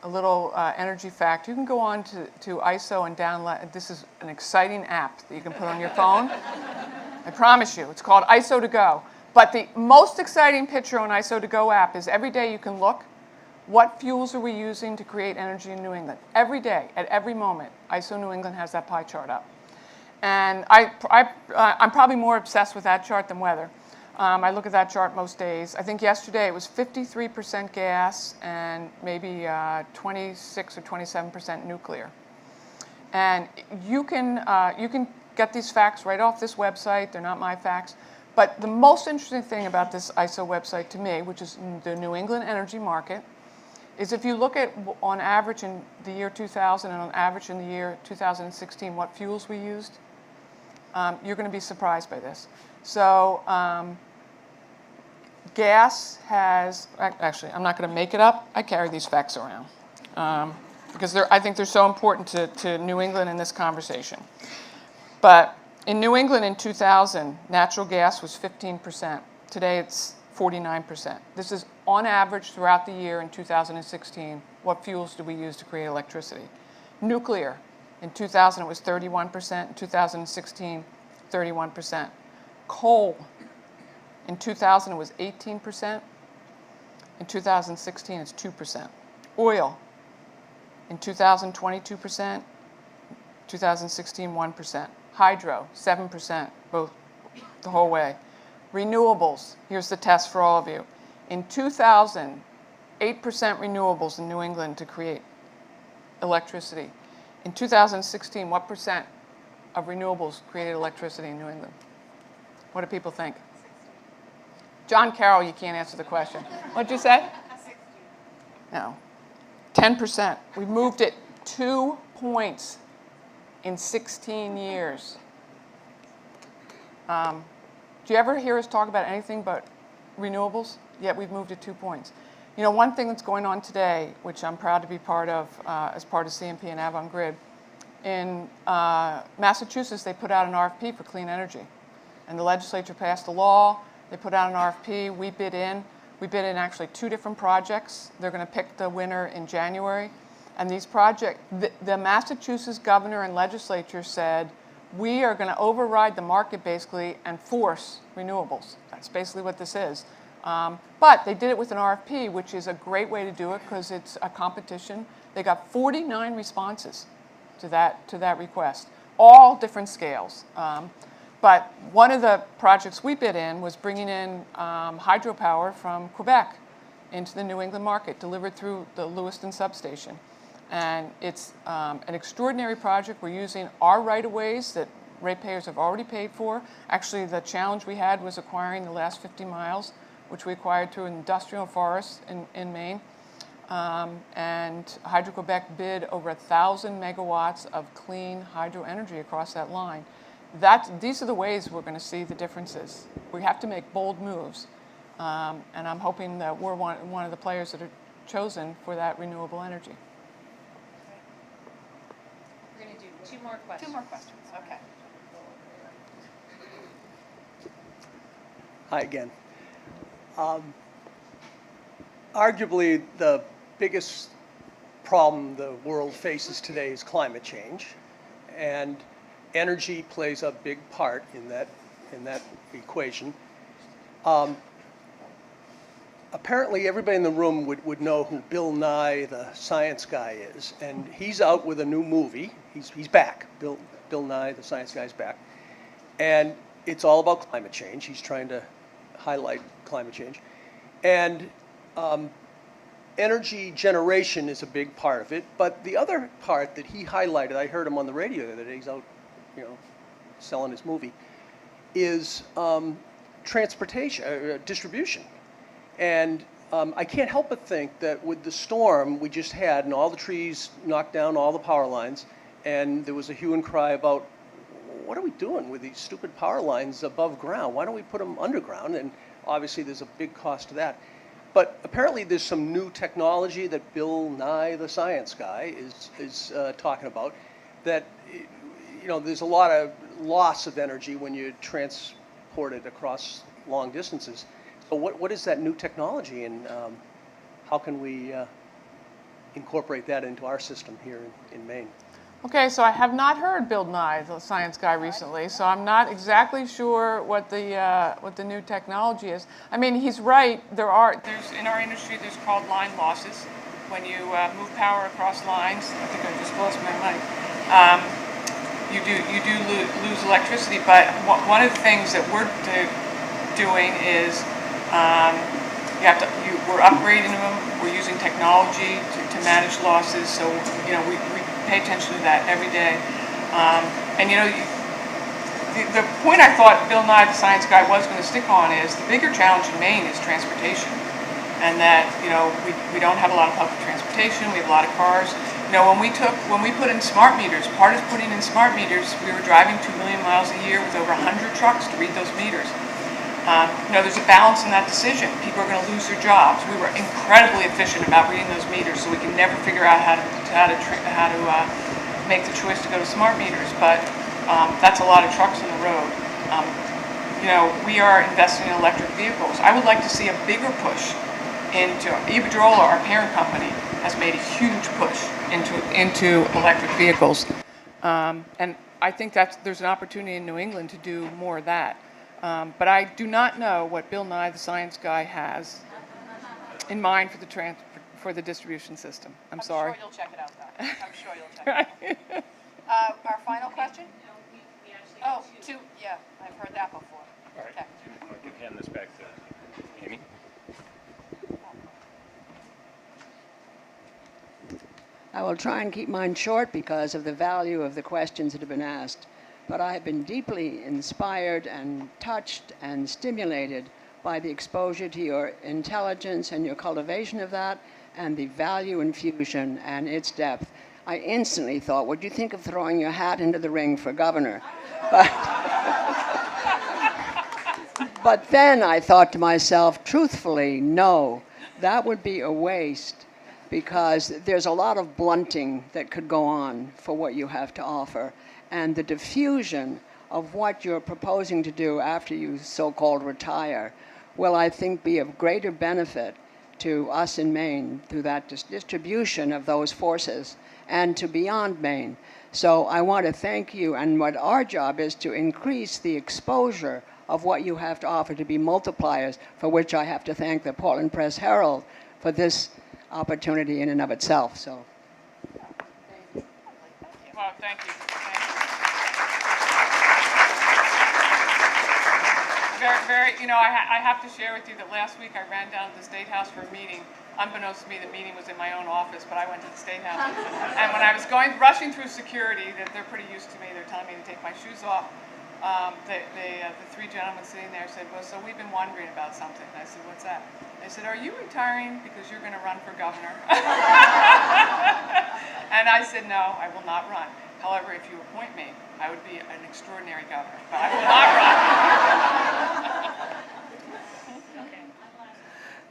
a little energy fact, you can go on to ISO and download. This is an exciting app that you can put on your phone. I promise you, it's called ISO to Go. But the most exciting picture on ISO to Go app is every day you can look, what fuels are we using to create energy in New England? Every day, at every moment, ISO New England has that pie chart up. And I'm probably more obsessed with that chart than weather. I look at that chart most days. I think yesterday it was 53% gas and maybe 26 or 27% nuclear. And you can get these facts right off this website. They're not my facts. But the most interesting thing about this ISO website to me, which is the New England energy market, is if you look at on average in the year 2000 and on average in the year 2016 what fuels we used, you're going to be surprised by this. So gas has, actually, I'm not going to make it up. I carry these facts around because I think they're so important to New England in this conversation. But in New England in 2000, natural gas was 15%. Today it's 49%. This is on average throughout the year in 2016. What fuels do we use to create electricity? Nuclear. In 2000 it was 31%. In 2016, 31%. Coal. In 2000 it was 18%. In 2016 it's 2%. Oil. In 2000, 22%. 2016, 1%. Hydro, 7%, both the whole way. Renewables, here's the test for all of you. In 2000, 8% renewables in New England to create electricity. In 2016, what percent of renewables created electricity in New England? What do people think? John Carroll, you can't answer the question. What'd you say? 60. No. 10%. We moved it 2 points in 16 years. Do you ever hear us talk about anything but renewables? Yet we've moved it 2 points. You know, one thing that's going on today, which I'm proud to be part of as part of CMP and Avangrid, in Massachusetts they put out an RFP for clean energy. And the legislature passed a law, they put out an RFP, we bid in. We bid in actually 2 different projects. They're going to pick the winner in January. And these projects, the Massachusetts governor and legislature said, we are going to override the market basically and force renewables. That's basically what this is. But they did it with an RFP, which is a great way to do it because it's a competition. They got 49 responses to that request, all different scales. But one of the projects we bid in was bringing in hydropower from Quebec into the New England market, delivered through the Lewiston substation. And it's an extraordinary project. We're using our right-of-ways that ratepayers have already paid for. Actually, the challenge we had was acquiring the last 50 miles, which we acquired through an industrial forest in Maine. And Hydro-Quebec bid over 1,000 megawatts of clean hydro energy across that line. These are the ways we're going to see the differences. We have to make bold moves. And I'm hoping that we're one of the players that are chosen for that renewable energy. We're going to do 2 more questions. 2 more questions, okay. Hi again. Arguably, the biggest problem the world faces today is climate change, and energy plays a big part in that equation. Apparently, everybody in the room would know who Bill Nye, the science guy, is, and he's out with a new movie. He's back. Bill Nye, the science guy's back, and it's all about climate change. He's trying to highlight climate change, and energy generation is a big part of it. But the other part that he highlighted, I heard him on the radio the other day. He's out, selling his movie, is transportation, distribution. And I can't help but think that with the storm we just had and all the trees knocked down all the power lines, and there was a hue and cry about, what are we doing with these stupid power lines above ground? Why don't we put them underground? And obviously there's a big cost to that. But apparently there's some new technology that Bill Nye, the science guy, is talking about, that there's a lot of loss of energy when you transport it across long distances. So what is that new technology, and how can we incorporate that into our system here in Maine? Okay, so I have not heard Bill Nye, the science guy, recently, so I'm not exactly sure what the new technology is. I mean, he's right. There's in our industry, there's called line losses. When you move power across lines, I think I just lost my mic. You do lose electricity, but one of the things that we're doing is we're upgrading them. We're using technology to manage losses. So we pay attention to that every day. The point I thought Bill Nye, the science guy, was going to stick on is the bigger challenge in Maine is transportation, and that we don't have a lot of public transportation. We have a lot of cars. when we put in smart meters, part of putting in smart meters, we were driving 2 million miles a year with over 100 trucks to read those meters. There's a balance in that decision. People are going to lose their jobs. We were incredibly efficient about reading those meters, so we can never figure out how to make the choice to go to smart meters. But that's a lot of trucks on the road. We are investing in electric vehicles. I would like to see a bigger push into Iberdrola, our parent company, has made a huge push into electric vehicles, and I think there's an opportunity in New England to do more of that. But I do not know what Bill Nye, the science guy, has in mind for the distribution system. I'm sorry. I'm sure you'll check it out, though. I'm sure you'll check it out. Our final question? We actually Oh, have two. Yeah, I've heard that before. All right, Okay. I can hand this back to Amy. I will try and keep mine short because of the value of the questions that have been asked. But I have been deeply inspired and touched and stimulated by the exposure to your intelligence and your cultivation of that and the value infusion and its depth. I instantly thought, what do you think of throwing your hat into the ring for governor? But then I thought to myself, truthfully, no, that would be a waste, because there's a lot of blunting that could go on for what you have to offer. And the diffusion of what you're proposing to do after you so-called retire will, I think, be of greater benefit to us in Maine through that distribution of those forces and to beyond Maine. So I want to thank you, and what our job is to increase the exposure of what you have to offer to be multipliers, for which I have to thank the Portland Press Herald for this opportunity in and of itself. So, Well, thank you. I have to share with you that last week I ran down to the State House for a meeting. Unbeknownst to me, the meeting was in my own office, but I went to the State House. And when I was rushing through security, they're pretty used to me. They're telling me to take my shoes off. The three gentlemen sitting there said, well, so we've been wondering about something. And I said, what's that? They said, are you retiring because you're going to run for governor? And I said, no, I will not run. However, if you appoint me, I would be an extraordinary governor, but I will not run.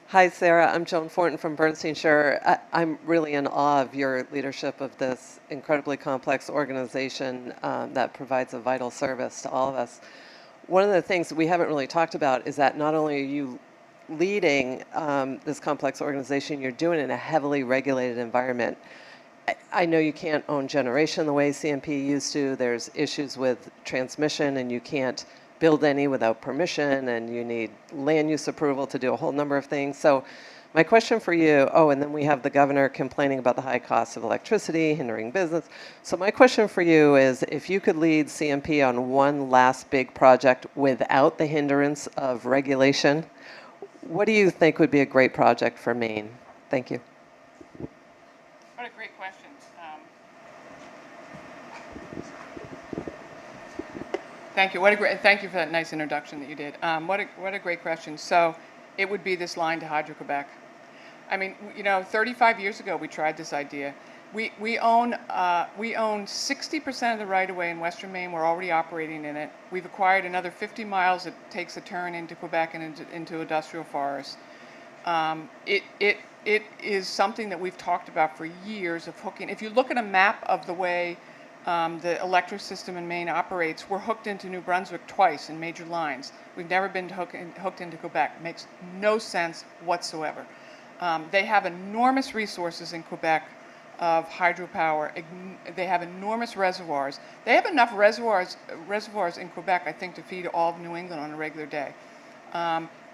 Hi, Sarah. I'm Joan Fortin from Bernstein Scher. I'm really in awe of your leadership of this incredibly complex organization that provides a vital service to all of us. One of the things that we haven't really talked about is that not only are you leading this complex organization, you're doing it in a heavily regulated environment. I know you can't own generation the way CMP used to. There's issues with transmission, and you can't build any without permission, and you need land use approval to do a whole number of things. So my question for you, and then we have the governor complaining about the high cost of electricity, hindering business. So my question for you is, if you could lead CMP on one last big project without the hindrance of regulation, what do you think would be a great project for Maine? Thank you. What a great question. Thank you. Thank you for that nice introduction that you did. What a great question. So it would be this line to Hydro-Quebec. I mean, 35 years ago we tried this idea. We own 60% of the right-of-way in Western Maine. We're already operating in it. We've acquired another 50 miles that takes a turn into Quebec and into industrial forests. It is something that we've talked about for years of hooking. If you look at a map of the way the electric system in Maine operates, we're hooked into New Brunswick twice in major lines. We've never been hooked into Quebec. It makes no sense whatsoever. They have enormous resources in Quebec of hydropower. They have enormous reservoirs. They have enough reservoirs in Quebec, I think, to feed all of New England on a regular day.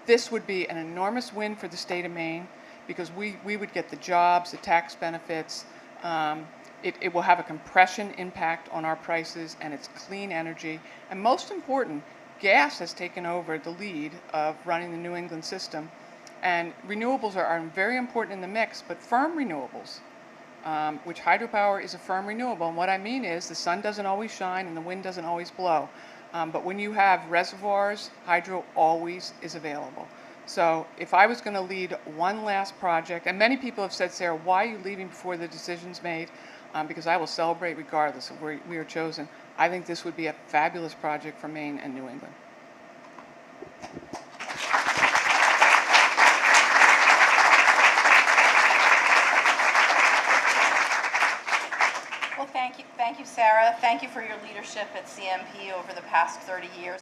This would be an enormous win for the state of Maine, because we would get the jobs, the tax benefits. It will have a compression impact on our prices, and it's clean energy. And most important, gas has taken over the lead of running the New England system. And renewables are very important in the mix, but firm renewables, which hydropower is a firm renewable. And what I mean is the sun doesn't always shine and the wind doesn't always blow. But when you have reservoirs, hydro always is available. So if I was going to lead one last project, and many people have said, Sarah, why are you leaving before the decision's made? because I will celebrate regardless of where we are chosen. I think this would be a fabulous project for Maine and New England. Well, thank you, Sarah. Thank you for your leadership at CMP over the past 30 years.